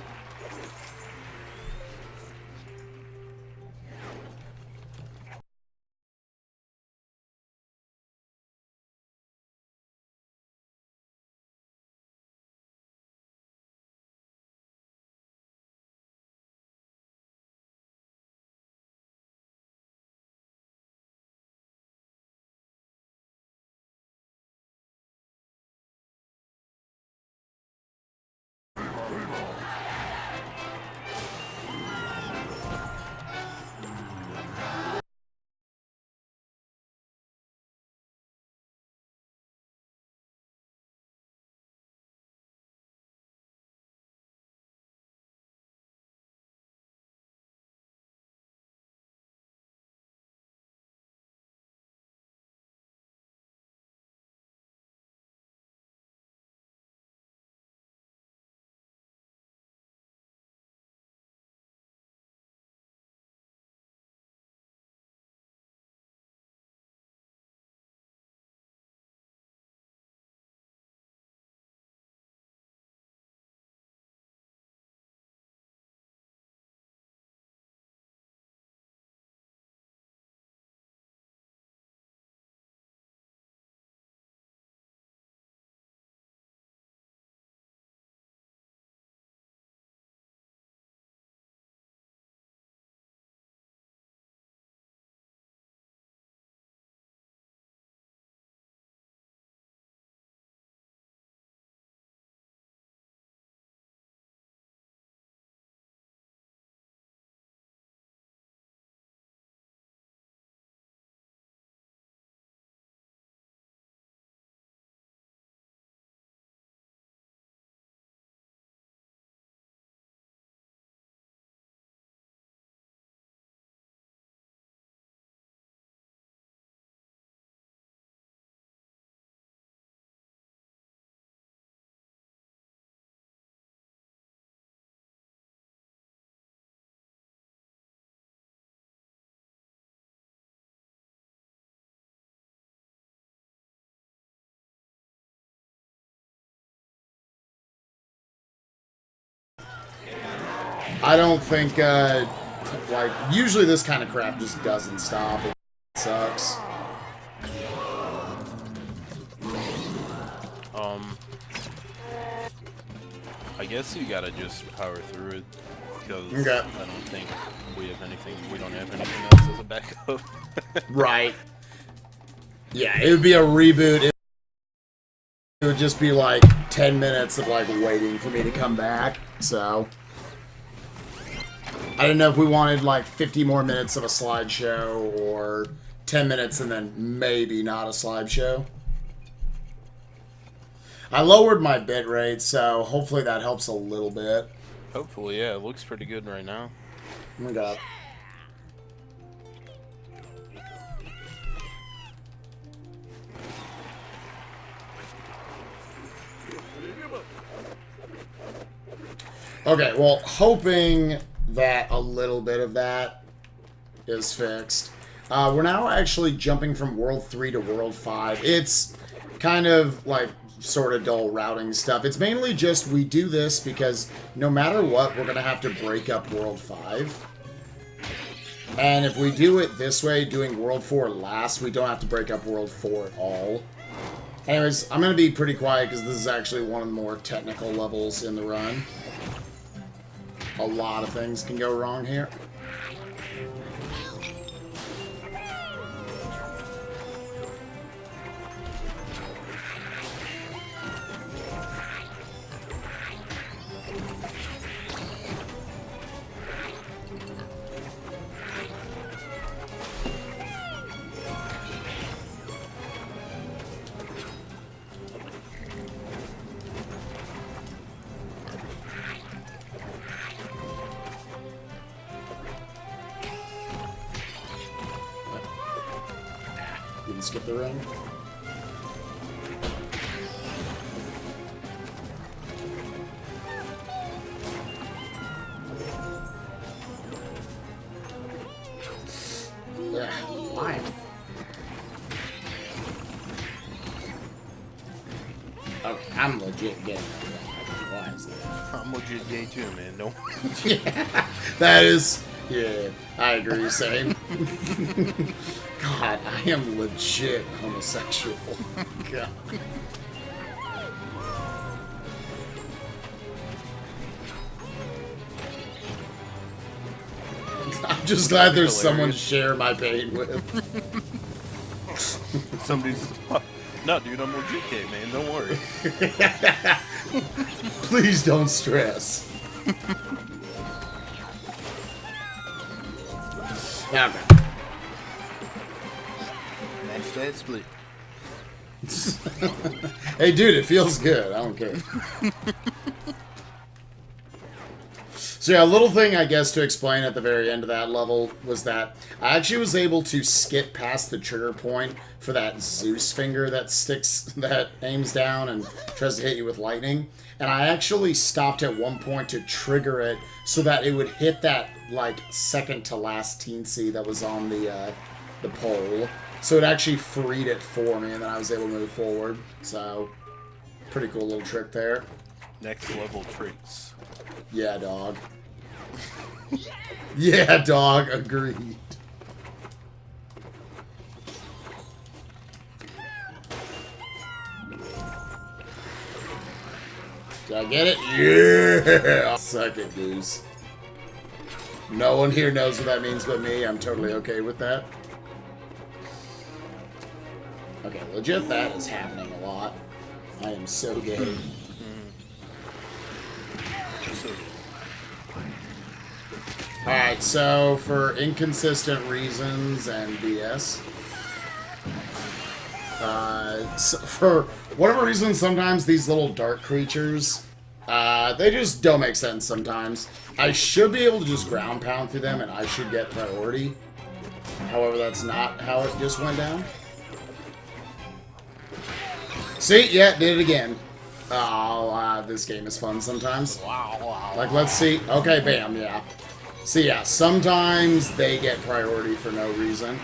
I don't think, like, usually this kind of crap just doesn't stop. It sucks. I guess you gotta just power through it, because Okay. I don't think we don't have anything else as a backup. Right. Yeah, it would be a reboot. It would just be like 10 minutes of like waiting for me to come back, so... I didn't know if we wanted like 50 more minutes of a slideshow or 10 minutes and then maybe not a slideshow. I lowered my bitrate, so hopefully that helps a little bit. Hopefully, yeah, it looks pretty good right now. Oh my god. Okay, well, hoping that a little bit of that is fixed. We're now actually jumping from World 3 to World 5. It's kind of like sort of dull routing stuff. It's mainly just we do this because no matter what, we're going to have to break up World 5. And if we do it this way, doing World 4 last, we don't have to break up World 4 at all. Anyways, I'm going to be pretty quiet because this is actually one of the more technical levels in the run. A lot of things can go wrong here. You can skip the ring. legit gay. Why is that? I'm legit gay too, man. No. Yeah, that is. Yeah, I agree. Same. God, I am legit homosexual. God. I'm just glad there's someone to share my pain with. Somebody's. No, dude, I'm legit gay, man. Don't worry. Please don't stress. Okay. Match that split. Hey, dude, it feels good. I don't care. So yeah, a little thing I guess to explain at the very end of that level was that I actually was able to skip past the trigger point for that Zeus finger that aims down and tries to hit you with lightning. And I actually stopped at one point to trigger it so that it would hit that like second to last teensy that was on the pole. So it actually freed it for me, and then I was able to move forward. So pretty cool little trick there. Next level tricks. Yeah, dog. Yeah, dog. Agreed. Did I get it? Yeah! Suck it, Goose. No one here knows what that means but me. I'm totally okay with that. Okay, legit, that is happening a lot. I am so gay. Alright, so for inconsistent reasons and BS, so for whatever reason, sometimes these little dark creatures, they just don't make sense sometimes. I should be able to just ground pound through them and I should get priority. However, that's not how it just went down. See? Yeah, did it again. Oh, this game is fun sometimes. Like, let's see. Okay, bam, yeah. See, yeah, sometimes they get priority for no reason.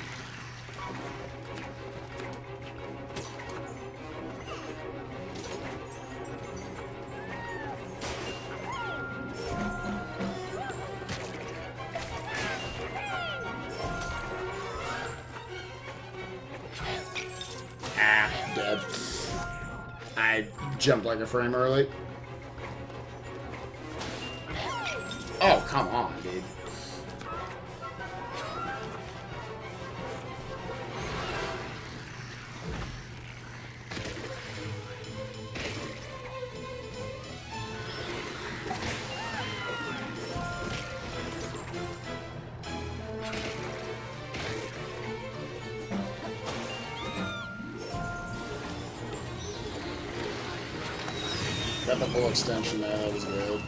Ah, dead. I jumped like a frame early. Oh, come on, dude. Got the full extension there, that was good.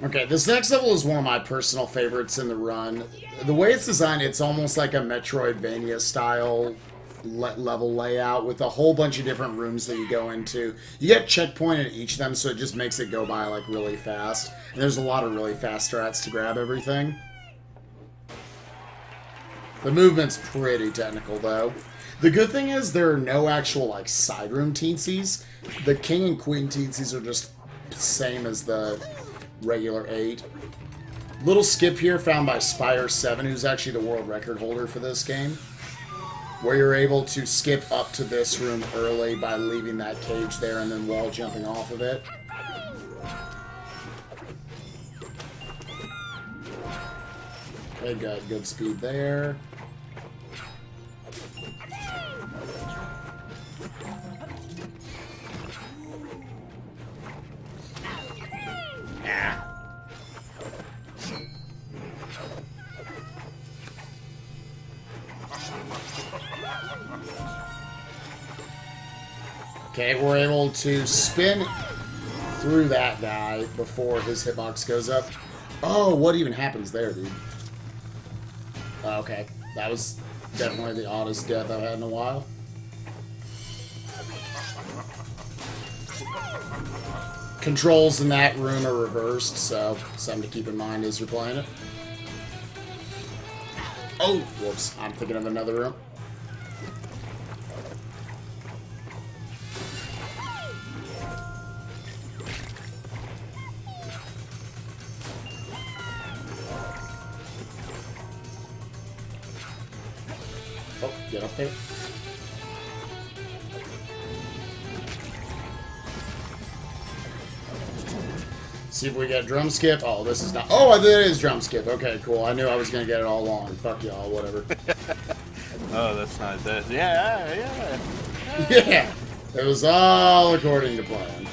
Okay, this next level is one of my personal favorites in the run. The way it's designed, it's almost like a Metroidvania style level layout with a whole bunch of different rooms that you go into. You get checkpoint at each of them, so it just makes it go by like really fast. And there's a lot of really fast strats to grab everything. The movement's pretty technical though. The good thing is there are no actual like side room teensies. The king and queen teensies are just the same as the regular 8. Little skip here found by Spire7, who's actually the world record holder for this game, where you're able to skip up to this room early by leaving that cage there and then wall jumping off of it. They got good speed there. Okay, we're able to spin through that guy before his hitbox goes up. Oh, what even happens there, dude? Okay, that was definitely the oddest death I've had in a while. Controls in that room are reversed, so something to keep in mind as you're playing it. Oh, whoops, I'm thinking of another room. Oh, get up there. See if we get drum skip. Oh, this is not. Oh, it is drum skip. Okay, cool. I knew I was gonna get it all wrong. Fuck y'all, whatever. Oh, that's not that. Yeah. Yeah, it was all according to plan.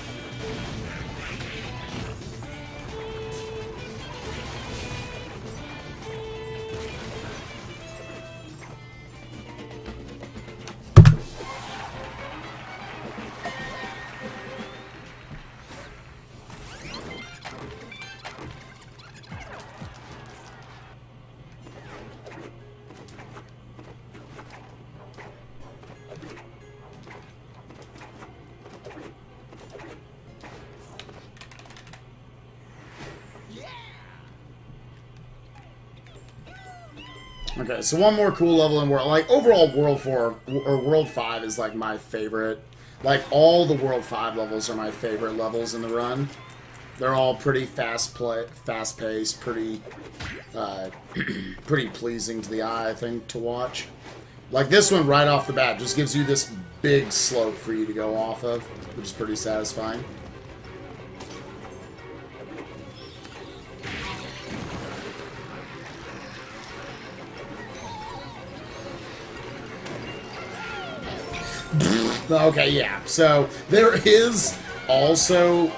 Okay, so one more cool level in World... Like, overall, World 4, or World 5 is, like, my favorite. Like, all the World 5 levels are my favorite levels in the run. They're all pretty fast-paced, pretty, pretty pleasing to the eye, I think, to watch. Like, this one, right off the bat, just gives you this big slope for you to go off of, which is pretty satisfying. Okay, yeah. So there is also,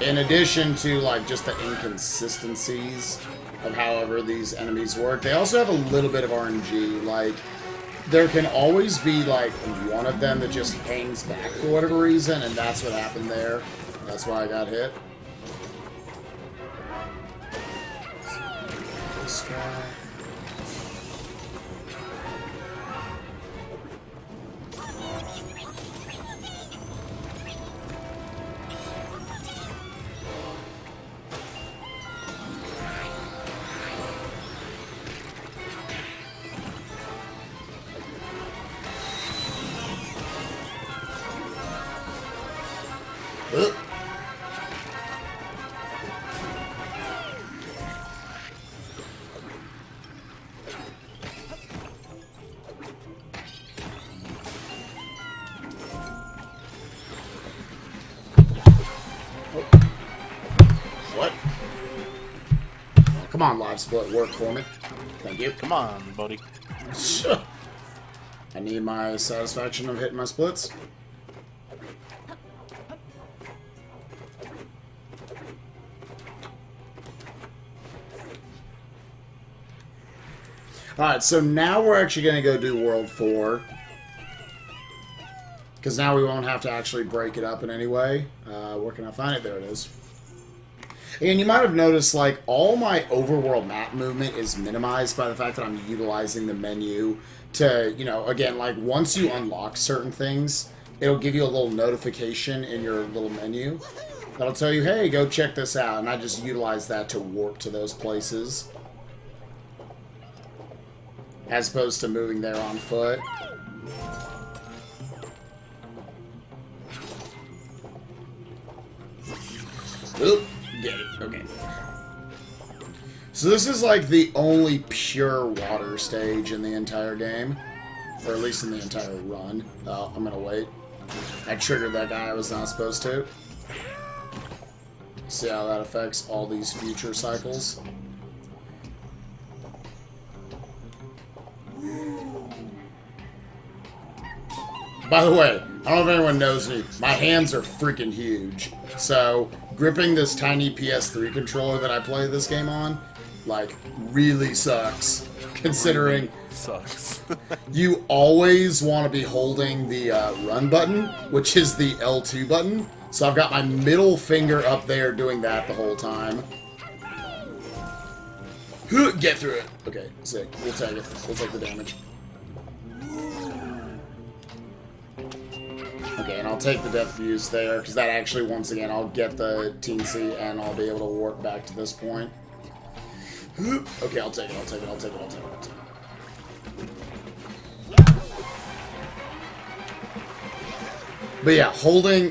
in addition to like just the inconsistencies of however these enemies work, they also have a little bit of RNG. Like, there can always be like one of them that just hangs back for whatever reason, and that's what happened there. That's why I got hit. This guy. What? Come on, live split, work for me. Thank you. Come on, buddy. I need my satisfaction of hitting my splits. Alright, so now we're actually going to go do World 4. Because now we won't have to actually break it up in any way. Where can I find it? There it is. And you might have noticed, like, all my overworld map movement is minimized by the fact that I'm utilizing the menu to, you know, again, like, once you unlock certain things, it'll give you a little notification in your little menu that'll tell you, hey, go check this out. And I just utilize that to warp to those places, as opposed to moving there on foot. Oop, get it, okay. So this is like the only pure water stage in the entire game. Or at least in the entire run. Oh, I'm gonna wait. I triggered that guy I was not supposed to. See how that affects all these future cycles. By the way, I don't know if anyone knows me, my hands are freaking huge. So, gripping this tiny PS3 controller that I play this game on, like, really sucks. Considering sucks. you always want to be holding the run button, which is the L2 button. So I've got my middle finger up there doing that the whole time. Get through it. Okay, sick. We'll take it. We'll take the damage. Okay, and I'll take the death fuse there, because that actually, once again, I'll get the teensy, and I'll be able to warp back to this point. Okay, I'll take it, I'll take it, I'll take it, I'll take it, I'll take it. But yeah,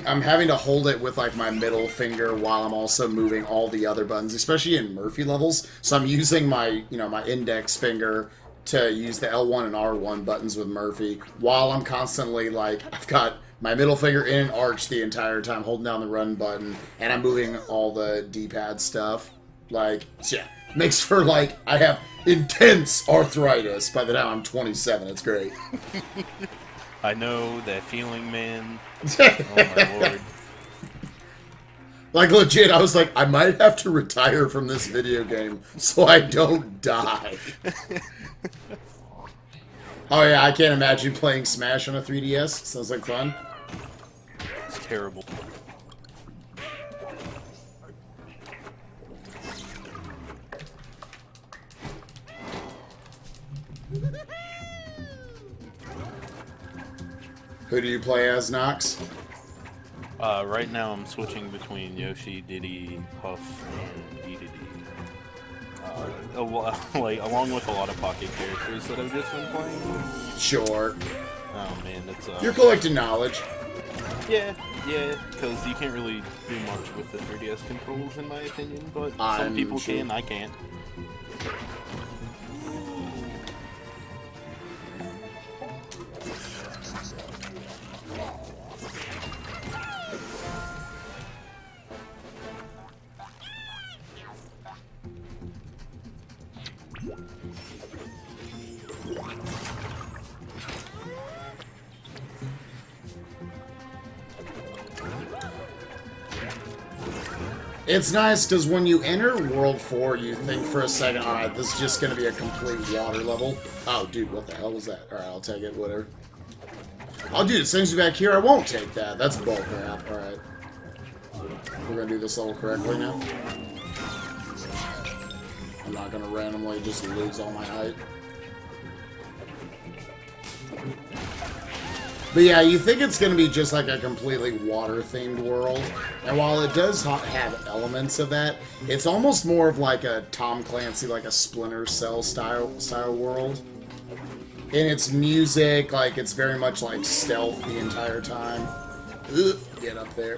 I'm having to hold it with like my middle finger while I'm also moving all the other buttons, especially in Murphy levels. So I'm using my, my index finger to use the L1 and R1 buttons with Murphy while I'm constantly like, I've got my middle finger in an arch the entire time, holding down the run button, and I'm moving all the D-pad stuff. Like, yeah, makes for like, I have intense arthritis by the time I'm 27. It's great. I know that feeling, man. Oh my lord. Like, legit, I was like, I might have to retire from this video game so I don't die. Oh yeah, I can't imagine playing Smash on a 3DS. Sounds like fun. It's terrible. Who do you play as, Nox? Right now I'm switching between Yoshi, Diddy, Puff, and Dedede. Like, along with a lot of pocket characters that I've just been playing. Sure. Oh man, that's You're collecting knowledge. Yeah, because you can't really do much with the 3DS controls in my opinion, but some people can, I can't. It's nice because when you enter World 4, you think for a second, alright, this is just going to be a complete water level. Oh, dude, what the hell was that? Alright, I'll take it, whatever. Oh, dude, it sends you back here. I won't take that. That's bull crap. Alright. We're going to do this level correctly now. I'm not going to randomly just lose all my height. But yeah, you think it's going to be just like a completely water-themed world. And while it does have elements of that, it's almost more of like a Tom Clancy, like a Splinter Cell style world. In its music, like, it's very much like stealth the entire time. Ugh, get up there.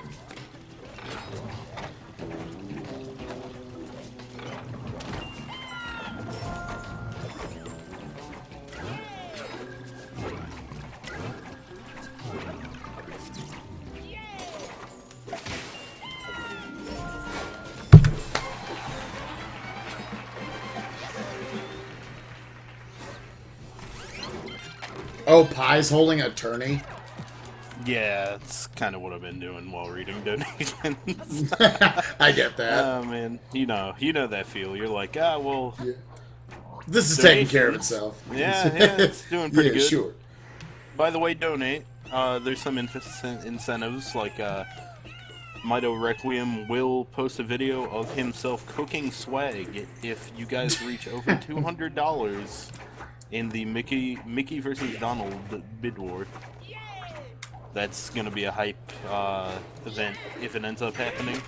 Oh, Pie's holding a tourney? Yeah, it's kind of what I've been doing while reading donations. I get that. Oh man, you know that feel. You're like, well, yeah. This is taking care of itself. Yeah, it's doing pretty good. Sure. By the way, donate. There's some incentives, like Mito Requiem will post a video of himself cooking swag if you guys reach over $200 in the Mickey versus Donald bid war. That's gonna be a hype event if it ends up happening.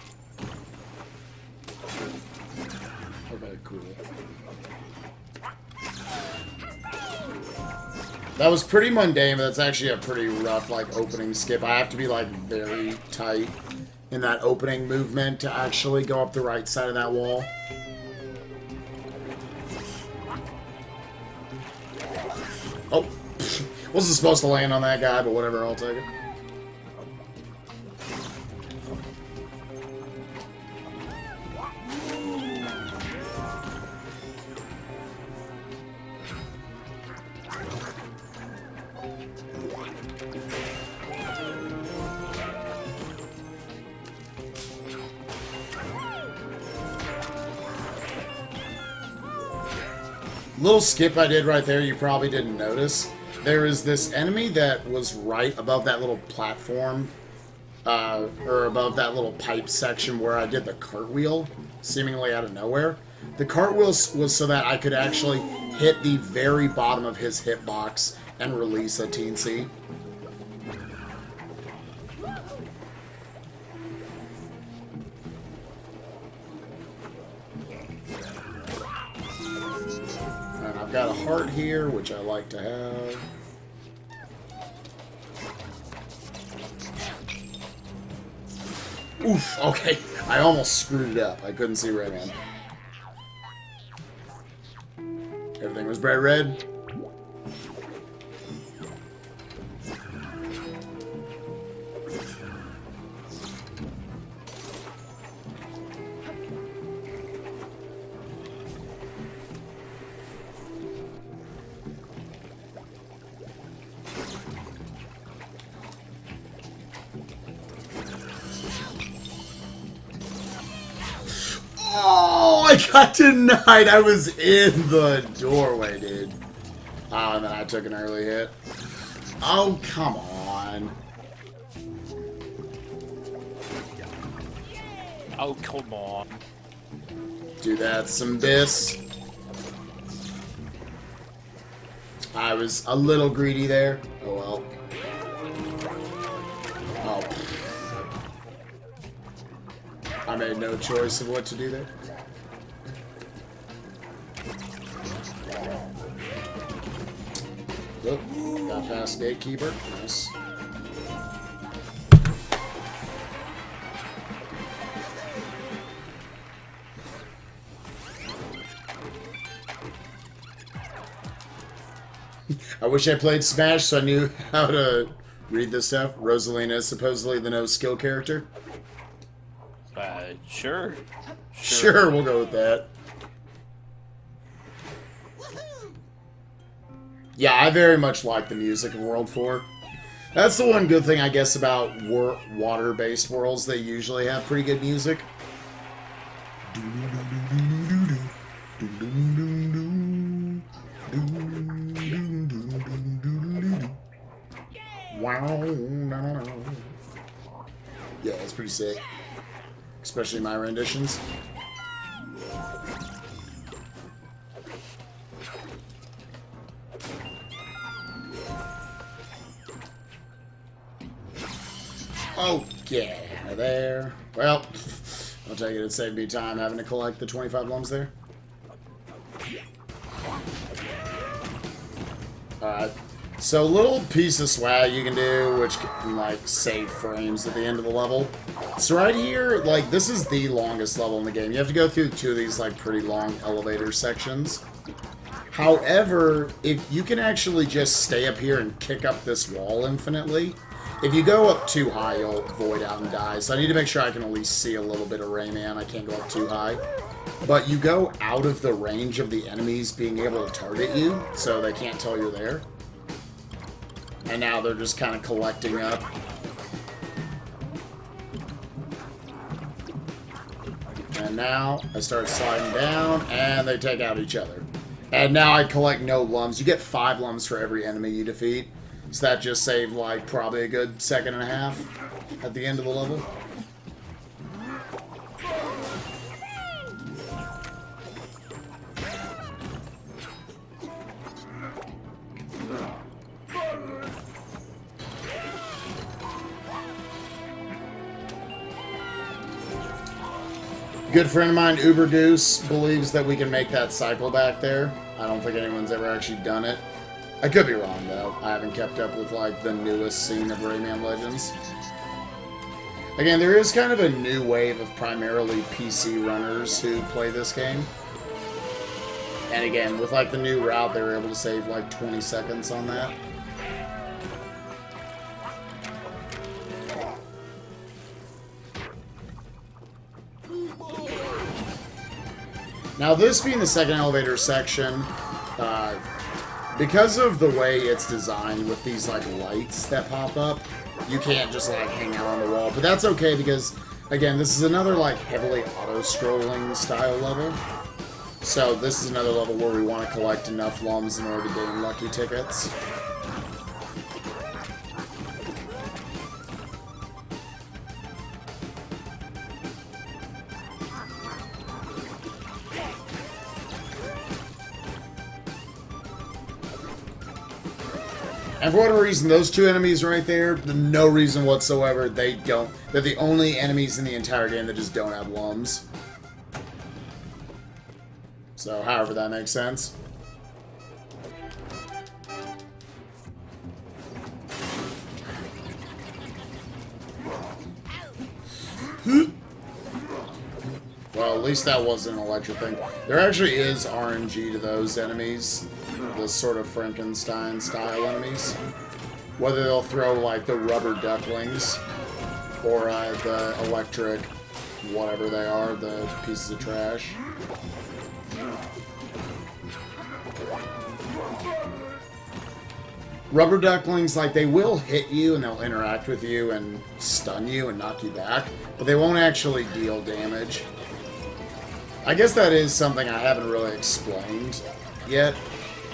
Okay, cool. That was pretty mundane, but that's actually a pretty rough, like, opening skip. I have to be, like, very tight in that opening movement to actually go up the right side of that wall. Oh, wasn't supposed to land on that guy, but whatever, I'll take it. Little skip I did right there, you probably didn't notice. There is this enemy that was right above that little platform, or above that little pipe section where I did the cartwheel, seemingly out of nowhere. The cartwheels was so that I could actually hit the very bottom of his hitbox and release a TNC. And I've got a heart here, which I like to have. Oof, okay. I almost screwed it up. I couldn't see Rayman. Everything was bright red. Oh, I got denied. I was in the doorway, dude. Oh, and then I took an early hit. Oh, come on. Oh, come on. Dude, that's some bis. I was a little greedy there. Oh, well. Oh. I made no choice of what to do there. Look, got past Gatekeeper. Nice. I wish I played Smash so I knew how to read this stuff. Rosalina is supposedly the no-skill character. Sure. Sure, we'll go with that. Yeah, I very much like the music in World 4. That's the one good thing, I guess, about water-based worlds. They usually have pretty good music. Wow. Yeah, it's pretty sick. Especially my renditions. Oh, yeah, there. Well, I'll take it. It saved me time having to collect the 25 lums there. Alright. So, little piece of swag you can do, which can, like, save frames at the end of the level. So right here, like, this is the longest level in the game. You have to go through two of these, like, pretty long elevator sections. However, if you can actually just stay up here and kick up this wall infinitely, if you go up too high, you'll void out and die. So I need to make sure I can at least see a little bit of Rayman. I can't go up too high. But you go out of the range of the enemies being able to target you, so they can't tell you're there. And now they're just kind of collecting up. And now I start sliding down, and they take out each other. And now I collect no lums. You get 5 lums for every enemy you defeat. So that just saved, like, probably a good second and a half at the end of the level. Good friend of mine, Uber Goose, believes that we can make that cycle back there. I don't think anyone's ever actually done it. I could be wrong, though. I haven't kept up with, like, the newest scene of Rayman Legends. Again, there is kind of a new wave of primarily PC runners who play this game. And again, with, like, the new route, they were able to save, like, 20 seconds on that. Now, this being the second elevator section, because of the way it's designed with these, like, lights that pop up, you can't just, like, hang out on the wall. But that's okay because, again, this is another, like, heavily auto-scrolling style level. So this is another level where we want to collect enough lums in order to gain lucky tickets. And for whatever reason, those two enemies right there, no reason whatsoever, they're the only enemies in the entire game that just don't have lums. So, however that makes sense. Well, at least that wasn't an electric thing. There actually is RNG to those enemies. The sort of Frankenstein-style enemies. Whether they'll throw, like, the rubber ducklings or the electric whatever they are, the pieces of trash. Rubber ducklings, like, they will hit you and they'll interact with you and stun you and knock you back, but they won't actually deal damage. I guess that is something I haven't really explained yet,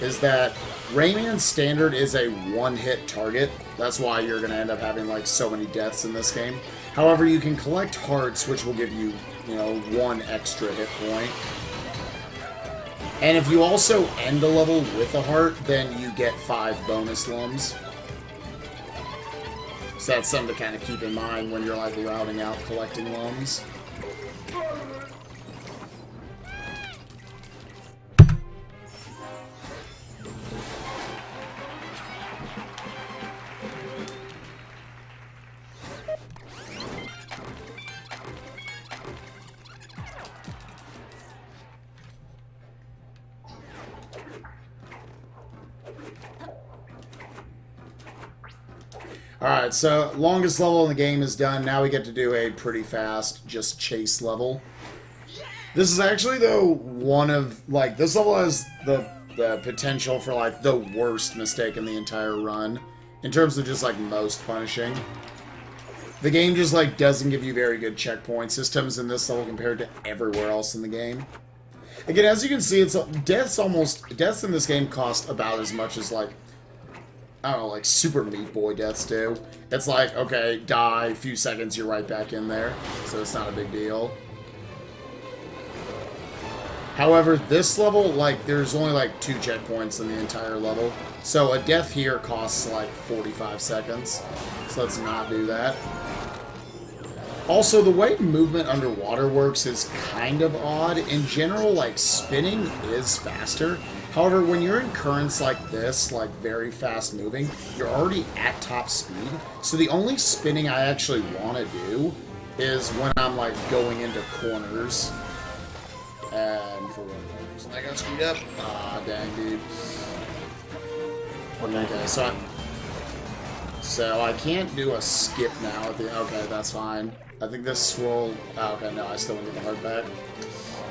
is that Rayman Standard is a one-hit target. That's why you're going to end up having, like, so many deaths in this game. However, you can collect hearts, which will give you, you know, 1 extra hit point. And if you also end a level with a heart, then you get 5 bonus lums. So that's something to kind of keep in mind when you're, like, routing out collecting lums. Alright, so longest level in the game is done. Now we get to do a pretty fast, just chase level. This is actually, though, one of, like, this level has the potential for, like, the worst mistake in the entire run. In terms of just, like, most punishing. The game just, like, doesn't give you very good checkpoint systems in this level compared to everywhere else in the game. Again, as you can see, deaths in this game cost about as much as, like, I don't know, like Super Meat Boy deaths do. It's like, okay, die, a few seconds, you're right back in there. So it's not a big deal. However, this level, like, there's only like 2 checkpoints in the entire level. So a death here costs like 45 seconds. So let's not do that. Also, the way movement underwater works is kind of odd. In general, like, spinning is faster. However, when you're in currents like this, like very fast moving, you're already at top speed. So the only spinning I actually want to do is when I'm like going into corners. And for one reason I got screwed up. Ah, dang, dude. Okay, so I can't do a skip now. Okay, that's fine. I think this will... Oh, okay, no, I still want to get the heart back.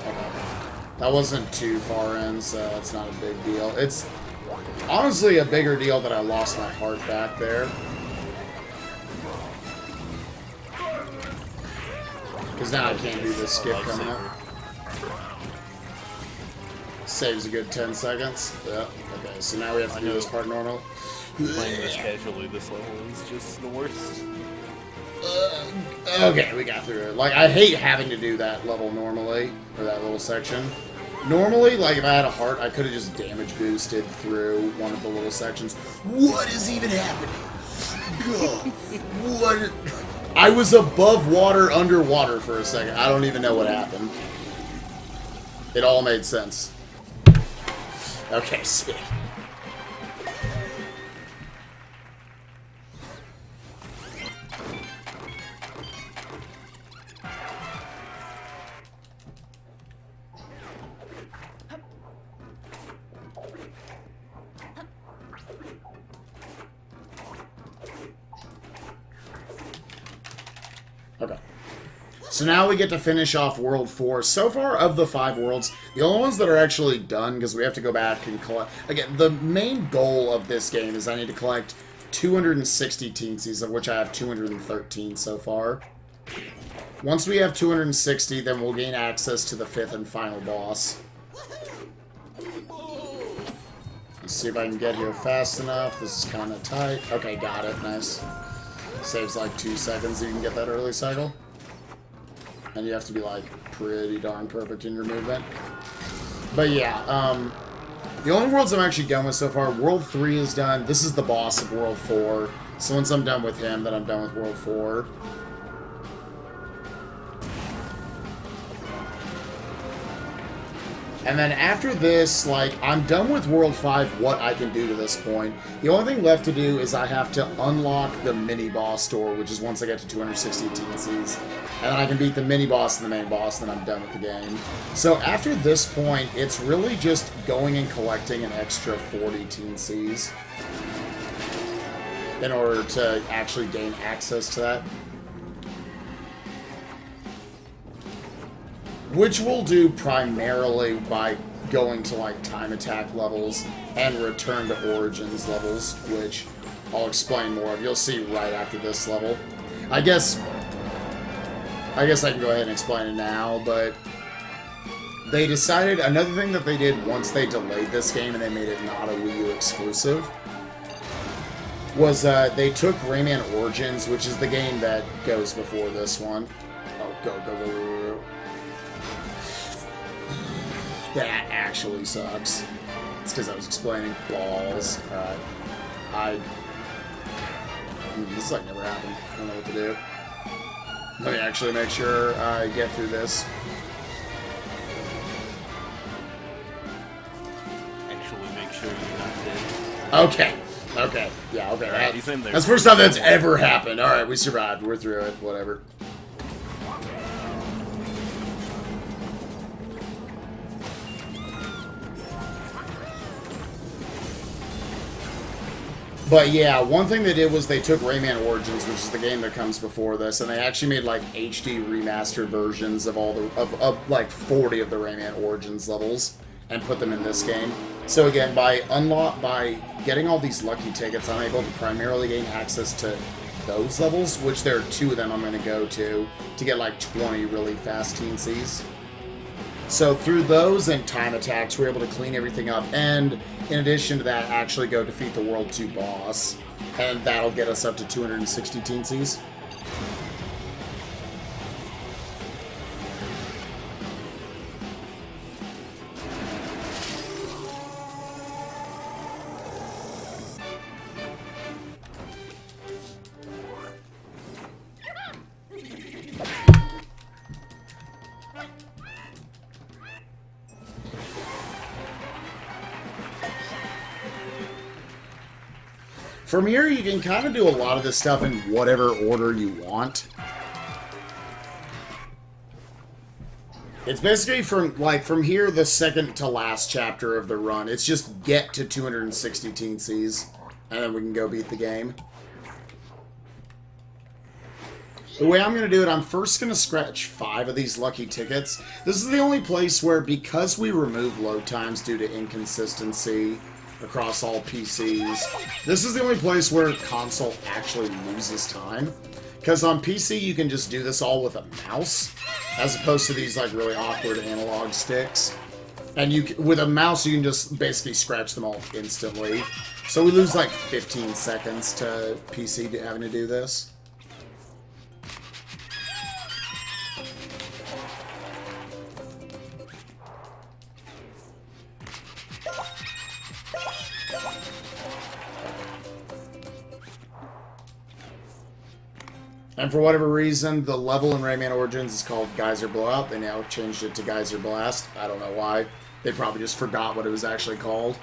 Okay. That wasn't too far in, so it's not a big deal. It's honestly a bigger deal that I lost my heart back there. Because now I can't do this skip coming up. Saves a good 10 seconds. Yeah, okay, so now we have to do this part normal. Playing this casually, this level is just the worst. Okay, we got through it. Like, I hate having to do that level normally, or that little section. Normally, like, if I had a heart, I could have just damage boosted through one of the little sections. What is even happening? What? I was above water, underwater for a second. I don't even know what happened. It all made sense. Okay, sick. Okay. So now we get to finish off World 4. So far, of the 5 worlds, the only ones that are actually done, because we have to go back and collect... Again, the main goal of this game is I need to collect 260 teensies, of which I have 213 so far. Once we have 260, then we'll gain access to the 5th and final boss. Let's see if I can get here fast enough. This is kind of tight. Okay, got it. Nice. Saves like 2 seconds so you can get that early cycle. And you have to be like pretty darn perfect in your movement. But yeah, The only worlds I'm actually done with so far, World 3 is done. This is the boss of World 4. So once I'm done with him, then I'm done with World 4. And then after this, like, I'm done with World 5, what I can do to this point. The only thing left to do is I have to unlock the mini-boss door, which is once I get to 260 TNCs. And then I can beat the mini-boss and the main boss, and then I'm done with the game. So after this point, it's really just going and collecting an extra 40 TNCs in order to actually gain access to that. Which we'll do primarily by going to, like, time attack levels and return to origins levels, which I'll explain more of. You'll see right after this level. I guess I can go ahead and explain it now, but they decided, another thing that they did once they delayed this game and they made it not a Wii U exclusive, was they took Rayman Origins, which is the game that goes before this one. Oh, go. That actually sucks. It's because I was explaining balls. This is like never happened. I don't know what to do. Let me actually make sure I get through this. Actually make sure you're not dead. Okay. Yeah, okay. Right, he's in there. That's the first time that's ever happened. Alright, we survived. We're through it. Whatever. But yeah, one thing they did was they took Rayman Origins, which is the game that comes before this, and they actually made like HD remastered versions of all the of like 40 of the Rayman Origins levels and put them in this game. So again, by getting all these lucky tickets, I'm able to primarily gain access to those levels, which there are 2 of them I'm going to go to get like 20 really fast TNCs. So through those and time attacks, we're able to clean everything up, and in addition to that, actually go defeat the World 2 boss, and that'll get us up to 260 TNCs. From here, you can kind of do a lot of this stuff in whatever order you want. It's basically from here, the second to last chapter of the run. It's just get to 260 TNCs, and then we can go beat the game. The way I'm going to do it, I'm first going to scratch 5 of these lucky tickets. This is the only place where, because we remove load times due to inconsistency across all PCs, this is the only place where console actually loses time. Because on PC, you can just do this all with a mouse, as opposed to these like really awkward analog sticks. And with a mouse, you can just basically scratch them all instantly. So we lose like 15 seconds to PC having to do this. And for whatever reason, the level in Rayman Origins is called Geyser Blowout. They now changed it to Geyser Blast. I don't know why. They probably just forgot what it was actually called.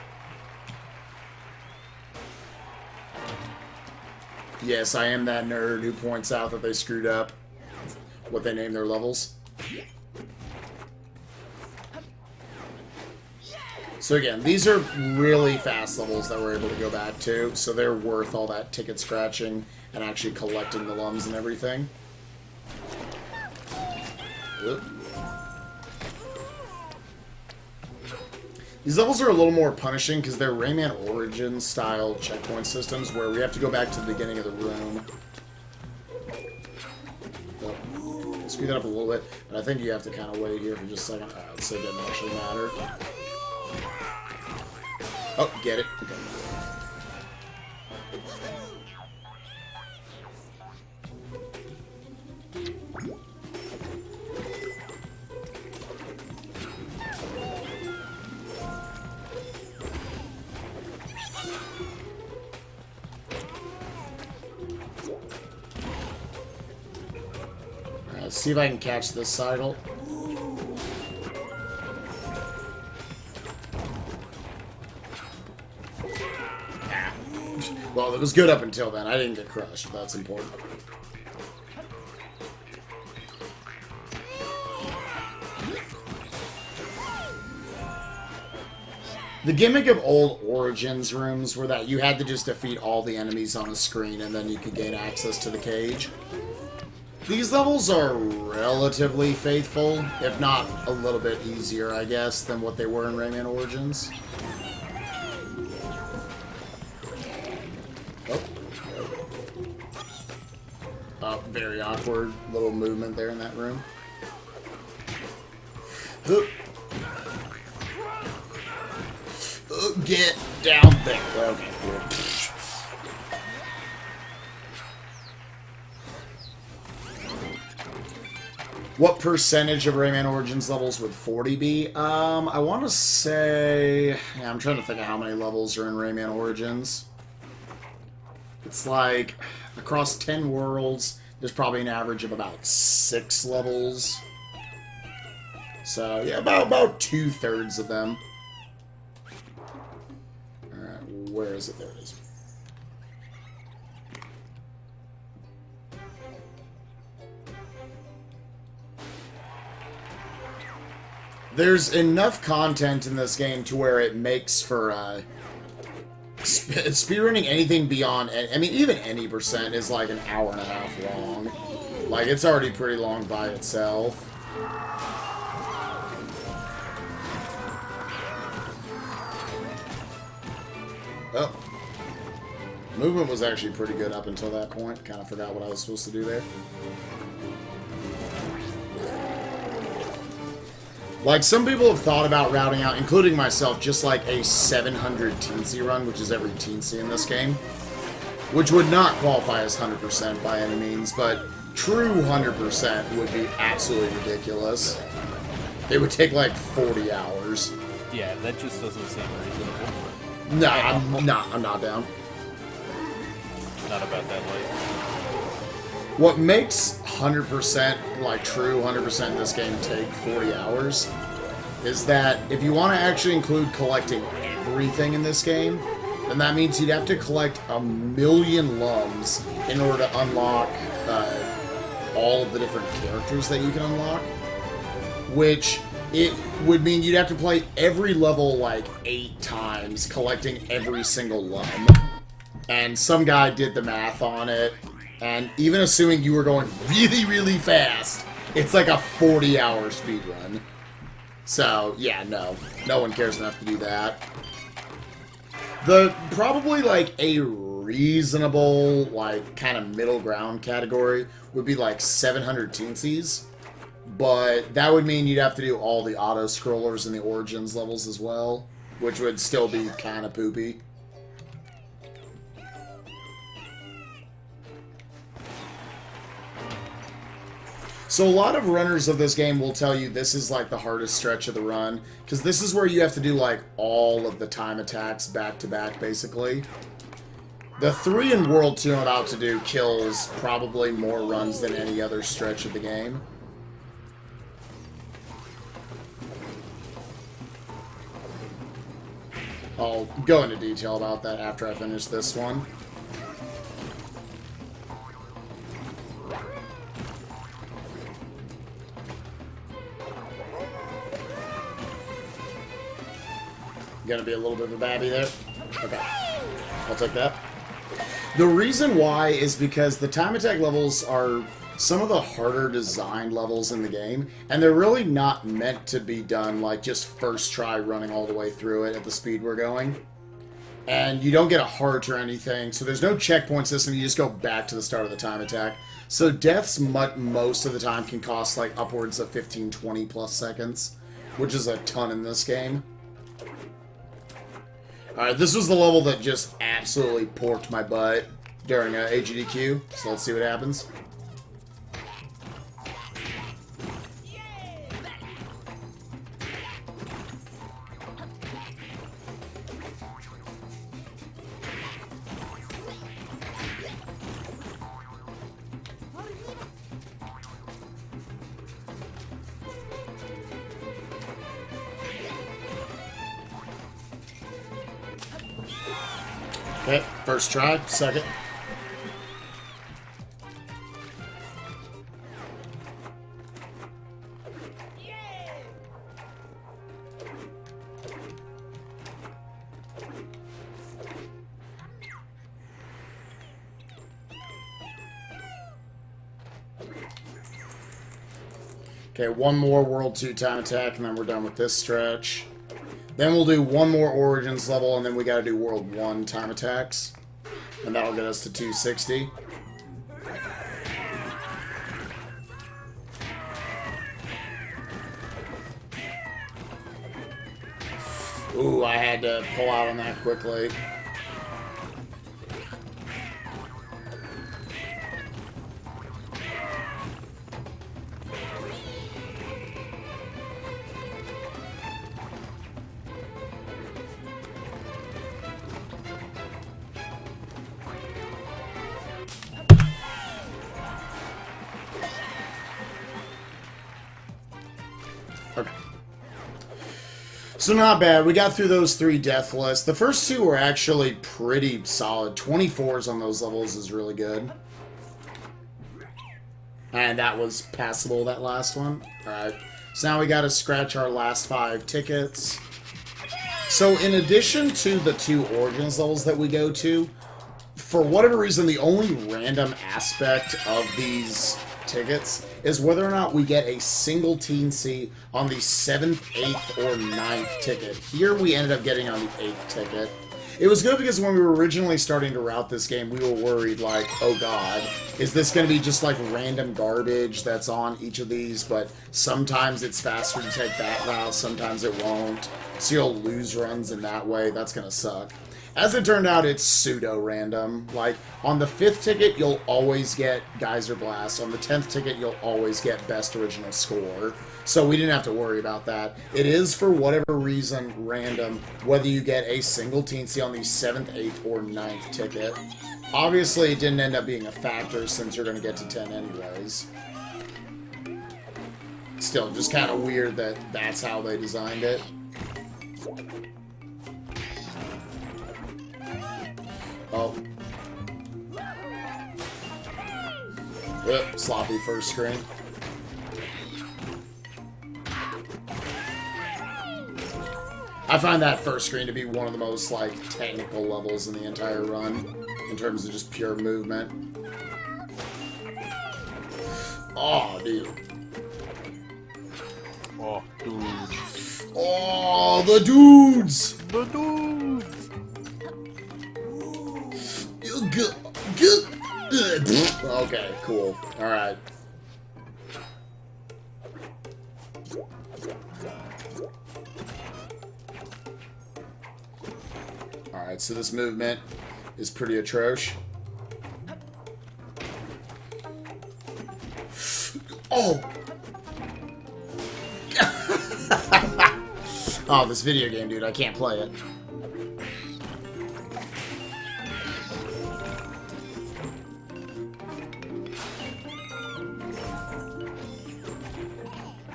Yes, I am that nerd who points out that they screwed up what they named their levels. So again, these are really fast levels that we're able to go back to, so they're worth all that ticket scratching and actually collecting the lums and everything. Oop. These levels are a little more punishing because they're Rayman Origins style checkpoint systems where we have to go back to the beginning of the room. Oh, speed that up a little bit, but I think you have to kind of wait here for just a second. So it doesn't actually matter. Oh, get it. Okay. Let's see if I can catch this sidle. Well, it was good up until then. I didn't get crushed. That's important. The gimmick of old Origins rooms were that you had to just defeat all the enemies on the screen and then you could gain access to the cage. These levels are relatively faithful, if not a little bit easier, I guess, than what they were in Rayman Origins. Very awkward little movement there in that room. Get down there. Okay, cool. What percentage of Rayman Origins levels would 40 be? I want to say... Yeah, I'm trying to think of how many levels are in Rayman Origins. It's like, across 10 worlds, there's probably an average of about 6 levels. So, yeah, about 2/3 of them. Alright, where is it? There it is. There's enough content in this game to where it makes for, speedrunning anything beyond, I mean, even any percent is like an hour and a half long. Like, it's already pretty long by itself. Oh. Movement was actually pretty good up until that point. Kind of forgot what I was supposed to do there. Like, some people have thought about routing out, including myself, just like a 700 teensy run, which is every teensy in this game. Which would not qualify as 100% by any means, but true 100% would be absolutely ridiculous. It would take like 40 hours. Yeah, that just doesn't seem reasonable. Nah, I'm not down. Not about that life. What makes 100%, like true 100% in this game take 40 hours is that if you want to actually include collecting everything in this game, then that means you'd have to collect 1,000,000 lums in order to unlock all of the different characters that you can unlock, which it would mean you'd have to play every level like 8 times, collecting every single lum. And some guy did the math on it, and even assuming you were going really, really fast, it's like a 40-hour speedrun. So, yeah, no one cares enough to do that. Probably, like, a reasonable, like, kind of middle ground category would be, like, 700 teensies. But that would mean you'd have to do all the auto-scrollers in the Origins levels as well, which would still be kind of poopy. So a lot of runners of this game will tell you this is like the hardest stretch of the run, because this is where you have to do like all of the time attacks back to back, basically. The 3 in World 2 I'm about to do kills probably more runs than any other stretch of the game. I'll go into detail about that after I finish this one. Gonna be a little bit of a babby there. Okay. I'll take that. The reason why is because the time attack levels are some of the harder designed levels in the game, and they're really not meant to be done like just first try running all the way through it at the speed we're going. And you don't get a heart or anything, so there's no checkpoint system, you just go back to the start of the time attack. So deaths most of the time can cost like upwards of 15, 20 plus seconds, which is a ton in this game. Alright, this was the level that just absolutely porked my butt during AGDQ, so let's see what happens. Okay, first try, second. Okay, one more World 2 time attack, and then we're done with this stretch. Then we'll do one more Origins level, and then we gotta do World 1 time attacks. And that'll get us to 260. Ooh, I had to pull out on that quickly. Okay. So not bad. We got through those 3 death lists. The first 2 were actually pretty solid. 24s on those levels is really good. And that was passable, that last one. Alright. So now we gotta scratch our last 5 tickets. So in addition to the 2 Origins levels that we go to, for whatever reason, the only random aspect of these tickets is whether or not we get a single teensy on the 7th, 8th, or 9th ticket. Here we ended up getting on the 8th ticket. It was good because when we were originally starting to route this game, we were worried, like, oh god, is this going to be just like random garbage that's on each of these? But sometimes it's faster to take that route, sometimes it won't. So you'll lose runs in that way. That's going to suck. As it turned out, it's pseudo-random. Like, on the 5th ticket, you'll always get Geyser Blast. On the 10th ticket, you'll always get Best Original Score. So we didn't have to worry about that. It is, for whatever reason, random, whether you get a single teensy on the 7th, 8th, or 9th ticket. Obviously, it didn't end up being a factor, since you're going to get to 10 anyways. Still, just kind of weird that that's how they designed it. Oh. Yep, sloppy first screen. I find that first screen to be one of the most, like, technical levels in the entire run, in terms of just pure movement. Oh, dude. Oh, dude. Oh, the dudes! The dudes! Okay, cool. Alright. Alright, so this movement is pretty atrocious. Oh! Oh, this video game, dude. I can't play it.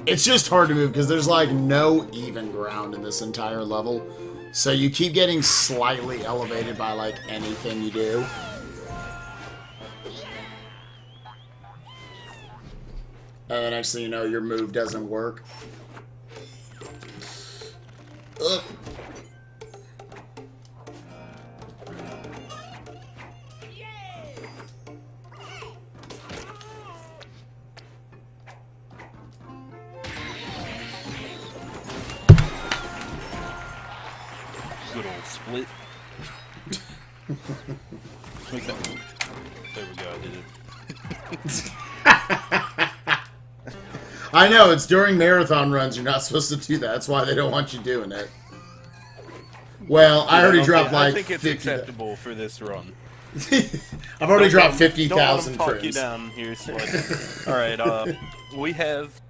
It's just hard to move because there's like no even ground in this entire level. So you keep getting slightly elevated by like anything you do. And the next thing you know, your move doesn't work. Ugh. Good old split. Make that. There we go, I did it. I know, it's during marathon runs, you're not supposed to do that. That's why they don't want you doing it. Well, I already dropped like I think it's 50 acceptable for this run. I've already dropped 50,000 Don't frames. you down here, Spud. Alright, we have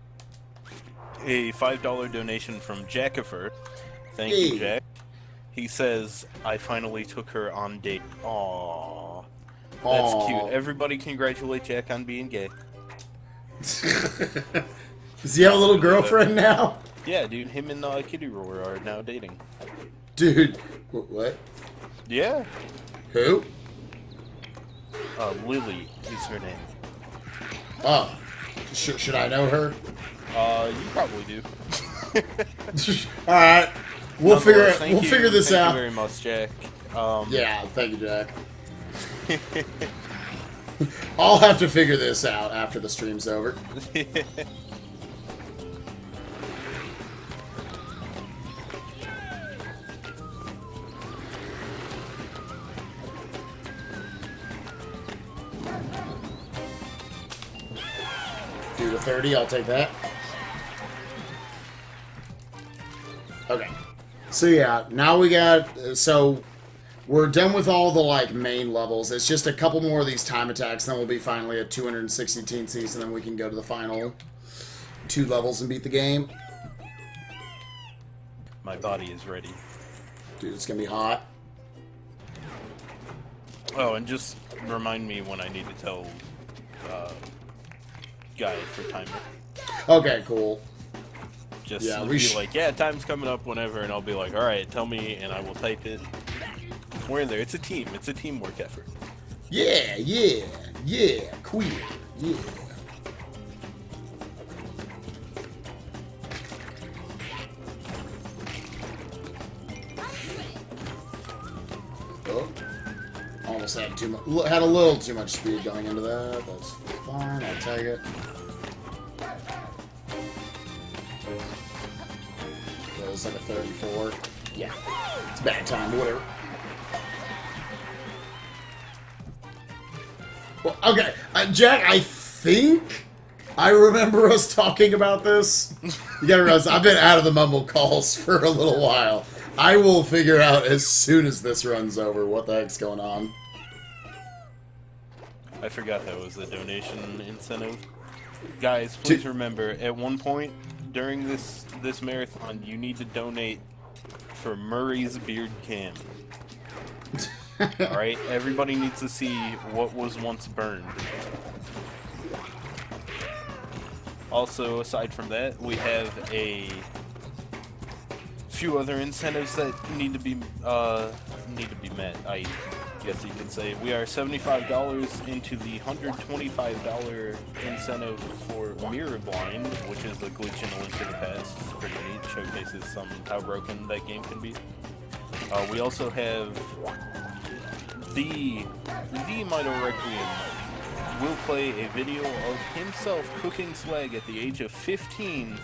a $5 donation from Jackifer. Thank you, Jack. He says, I finally took her on date. Aww. That's cute. Everybody congratulate Jack on being gay. Does he have a little girlfriend now? Yeah, dude, him and Kitty Roar are now dating. Dude, what? Yeah. Who? Lily is her name. Oh. Should I know her? You probably do. Alright. We'll figure this out. Thank you very much, Jack. Yeah, thank you, Jack. I'll have to figure this out after the stream's over. Do the 30, I'll take that. Okay. So yeah, now we got, so we're done with all the like main levels. It's just a couple more of these time attacks, then we'll be finally at 260 TNCs, and then we can go to the final 2 levels and beat the game. My body is ready. Dude, it's gonna be hot. Oh, and just remind me when I need to tell Guy for timer. Okay, cool. Just Yeah, be like, yeah, time's coming up whenever, and I'll be like, all right, tell me, and I will type it. We're in there. It's a team. It's a teamwork effort. Yeah, queer, yeah. Oh, almost had had a little too much speed going into that. That's fine. I'll take it. That was like a 34. Yeah, it's bad time. Whatever. Well, okay, Jack, I think I remember us talking about this. You gotta realize, I've been out of the mumble calls for a little while. I will figure out as soon as this runs over what the heck's going on. I forgot that was the donation incentive. Guys, please remember, at one point during this marathon, you need to donate for Murray's beard cam. Alright, everybody needs to see what was once burned. Also, aside from that, we have a few other incentives that need to be met, I guess you could say. We are $75 into the $125 incentive for Mirror Blind, which is a glitch in A Link to the Past. It's pretty neat, showcases how broken that game can be. We also have the Mito Requiem will play a video of himself cooking swag at the age of 15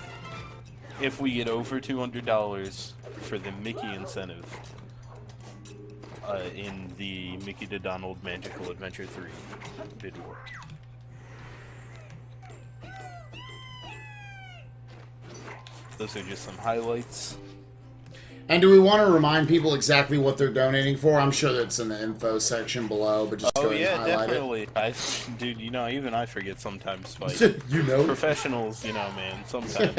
if we get over $200 for the Mickey incentive in the Mickey to Donald Magical Adventure 3 video. Those are just some highlights. And do we want to remind people exactly what they're donating for? I'm sure that's in the info section below, but just go ahead and highlight definitely. Dude, you know, even I forget sometimes, Spike. You know? Professionals, you know, man, sometimes.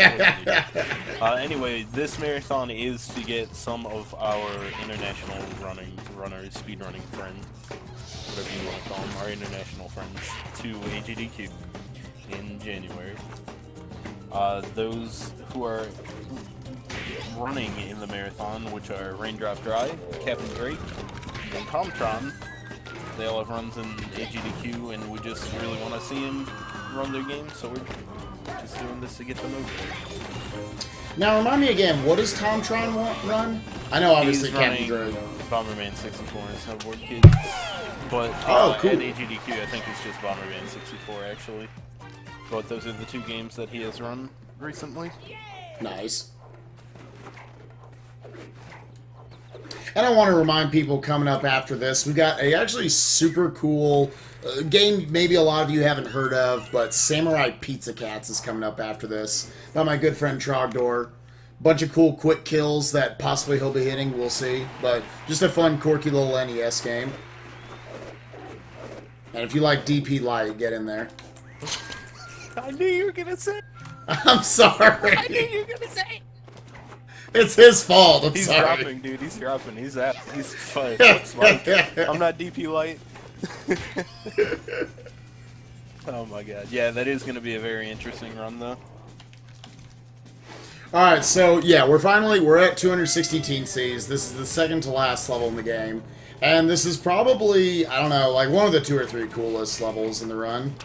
Anyway, this marathon is to get some of our international runners, speedrunning friends, whatever you want to call them, our international friends, to AGDQ in January. Those who are running in the marathon, which are Raindrop Dry, Captain Drake, and Tomtron. They all have runs in AGDQ, and we just really want to see them run their game, so we're just doing this to get them over. Now, remind me again, what does Tomtron run? I know, obviously, Captain Drake. Bomberman 64 and Snowboard Kids, but cool. At AGDQ, I think it's just Bomberman 64, actually. But those are the 2 games that he has run recently. Nice. And I want to remind people coming up after this, we got a actually super cool game maybe a lot of you haven't heard of, but Samurai Pizza Cats is coming up after this. By my good friend Trogdor. Bunch of cool quick kills that possibly he'll be hitting, we'll see. But just a fun, quirky little NES game. And if you like DP Light, get in there. I knew you were going to say. I'm sorry. I knew you were going to say. It's his fault. I'm He's sorry. dropping, dude. He's dropping. He's out. He's fine. I'm not DP Light. Oh my god. Yeah, that is going to be a very interesting run, though. Alright, so yeah, we're at 260 TNCs. This is the second to last level in the game. And this is probably, I don't know, like one of the 2 or 3 coolest levels in the run.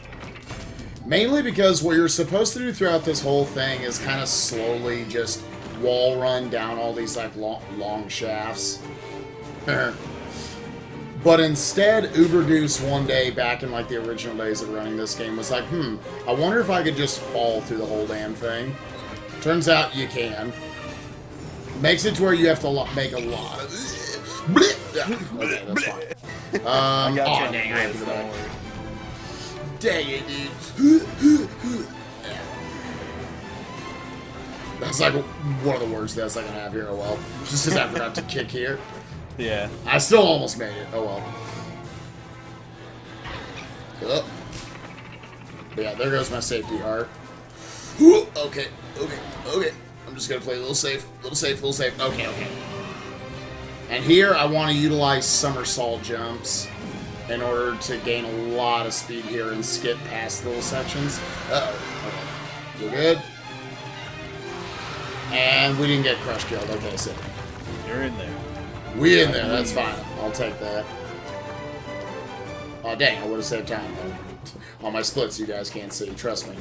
Mainly because what you're supposed to do throughout this whole thing is kind of slowly just wall run down all these like long shafts. But instead, Ubergoose one day back in like the original days of running this game was like, I wonder if I could just fall through the whole damn thing. Turns out you can. Makes it to where you have to make a lot. Okay, that's fine. I got you. Dang, I have to go back. Dang it, dude. That's like one of the worst deaths I can have here. Oh well. Just because I forgot to kick here. Yeah. I still almost made it. Oh well. Oh. But yeah, there goes my safety heart. Whew. Okay. I'm just gonna play a little safe. Okay. And here I want to utilize somersault jumps in order to gain a lot of speed here and skip past little sections. Uh-oh. Okay. We're good. And we didn't get crush killed. Okay, so. You're in there. We in there, that's fine. I'll take that. Oh, dang, I would have saved time, though. On my splits, you guys can't see. Trust me.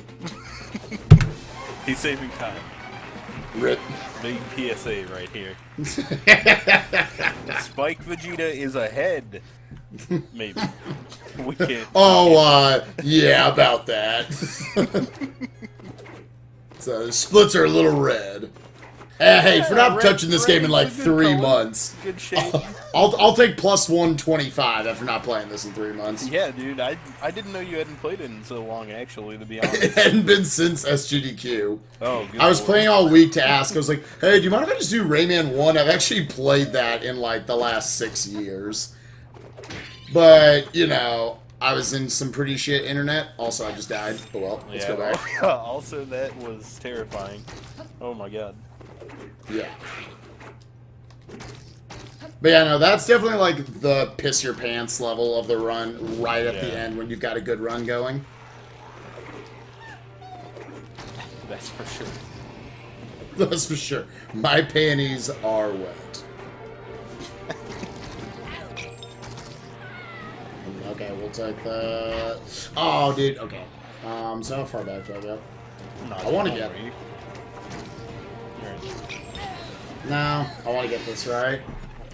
He's saving time. Rip. Big PSA right here. SpikeVegeta is ahead. Maybe. We can't. Oh, yeah, about that. So, the splits are a little red. Hey, for not touching this game in like 3 months. Good shape. I'll take plus 125 after not playing this in 3 months. Yeah, dude, I didn't know you hadn't played it in so long, actually, to be honest. It hadn't been since SGDQ. Oh, good I was lord. playing all week to ask. I was like, hey, do you mind if I just do Rayman 1? I've actually played that in like the last 6 years. But, you know, I was in some pretty shit internet. Also, I just died. Oh well, let's go back. Also, that was terrifying. Oh my god. Yeah. But yeah, no, that's definitely like the piss your pants level of the run right at the end when you've got a good run going. That's for sure. That's for sure. My panties are wet. Okay, we'll take that. Oh, dude, okay. So how far back do I go? I want to get... No, I want to get this right.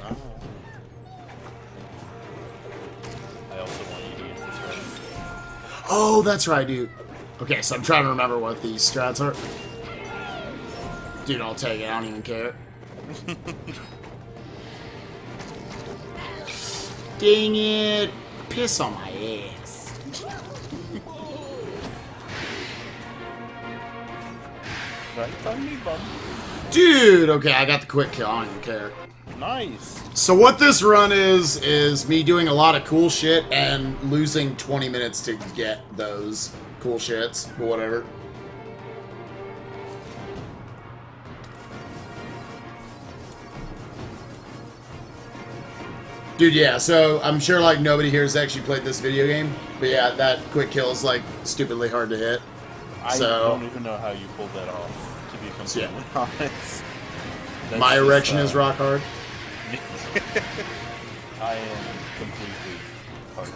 Oh. I also want you to get this right. Oh, that's right, dude. Okay, so I'm trying to remember what these strats are. Dude, I'll take it. I don't even care. Dang it. Piss on my ass. Right on me, bum. Dude, okay, I got the quick kill. I don't even care. Nice. So what this run is me doing a lot of cool shit and losing 20 minutes to get those cool shits, but whatever. Dude, yeah, so I'm sure like nobody here has actually played this video game, but yeah, that quick kill is like stupidly hard to hit. I So- don't even know how you pulled that off, to be completely honest. That's My just, erection is rock hard. I am completely hard.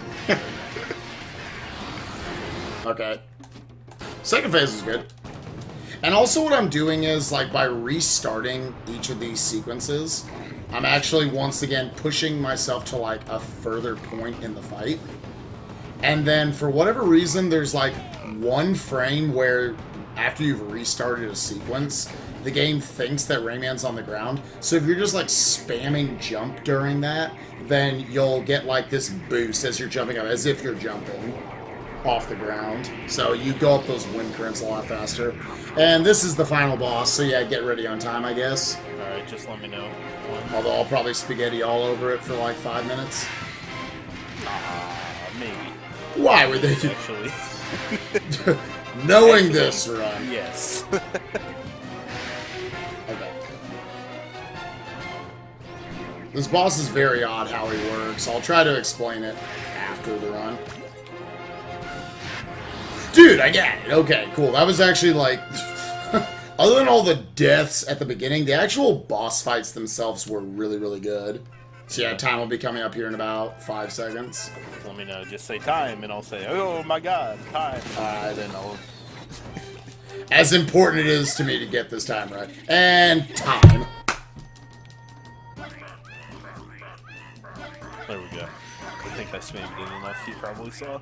Okay. Second phase is good. And also what I'm doing is, like, by restarting each of these sequences, I'm actually, once again, pushing myself to, like, a further point in the fight. And then, for whatever reason, there's, like, one frame where, after you've restarted a sequence, the game thinks that Rayman's on the ground. So if you're just, like, spamming jump during that, then you'll get, like, this boost as you're jumping up, as if you're jumping off the ground. So you go up those wind currents a lot faster. And this is the final boss, so yeah, get ready on time, I guess. Alright, just let me know. Although I'll probably spaghetti all over it for like 5 minutes. Maybe. Why would they? Actually. Knowing this run. Yes. Okay. This boss is very odd how he works. I'll try to explain it after the run. Dude, I get it. Okay, cool. That was actually like... other than all the deaths at the beginning, the actual boss fights themselves were really, really good. So yeah, time will be coming up here in about 5 seconds. Let me know. Just say time, and I'll say, oh my god, time. Then I'll... As important it is to me to get this time right. And time. There we go. I think I spammed it enough. You probably saw.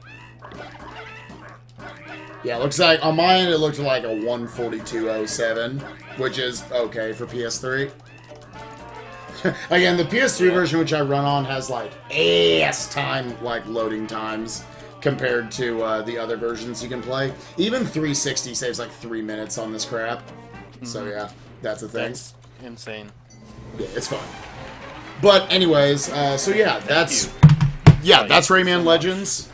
Yeah, it looks like on mine it looked like a 1:42.07, which is okay for PS3. Again, the PS3 version which I run on has like ass time, like loading times compared to the other versions you can play. Even 360 saves like 3 minutes on this crap. So yeah, that's a thing. That's insane. Yeah, it's fun. But anyways, so yeah, that's Rayman Legends.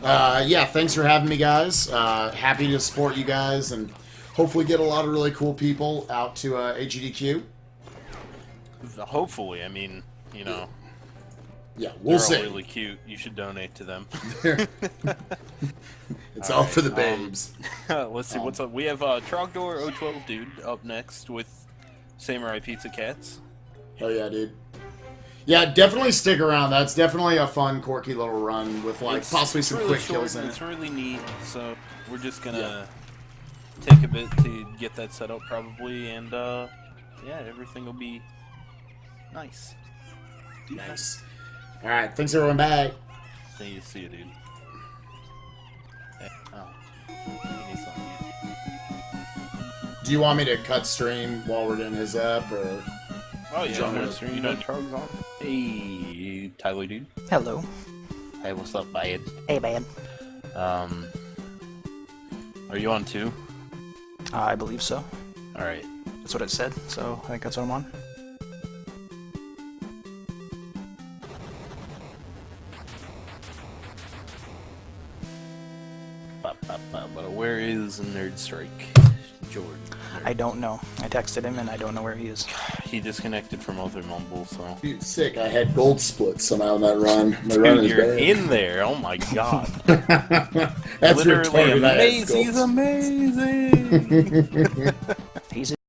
Yeah, thanks for having me, guys. Happy to support you guys and hopefully get a lot of really cool people out to AGDQ. Hopefully, I mean, you know. Yeah, we'll see. They're all really cute. You should donate to them. It's all for the babes. Let's see what's up. We have Trogdor 012 dude up next with Samurai Pizza Cats. Hell yeah, dude. Yeah, definitely stick around. That's definitely a fun, quirky little run with like possibly some really quick short, kills in it. It's really neat, so we're just gonna take a bit to get that set up probably, and yeah, everything will be nice. Nice. All right, thanks everyone. Bye. See you, dude. Hey, oh. You need something. Do you want me to cut stream while we're doing his up, or? Oh yeah, John, you know Trogs on. Hey, Tyler, dude. Hello. Hey, what's up, bud? Hey, man. Are you on too? I believe so. All right. That's what it said, so I think that's what I'm on. But where is Nerd Strike, Jordan? I don't know. I texted him and I don't know where he is. He disconnected from Other Mumble, so. Dude, sick. I had gold splits somehow in that run. My run is You're bad. in there. Oh my god. That's Literally retarded. I had amazing. gold He's amazing. He's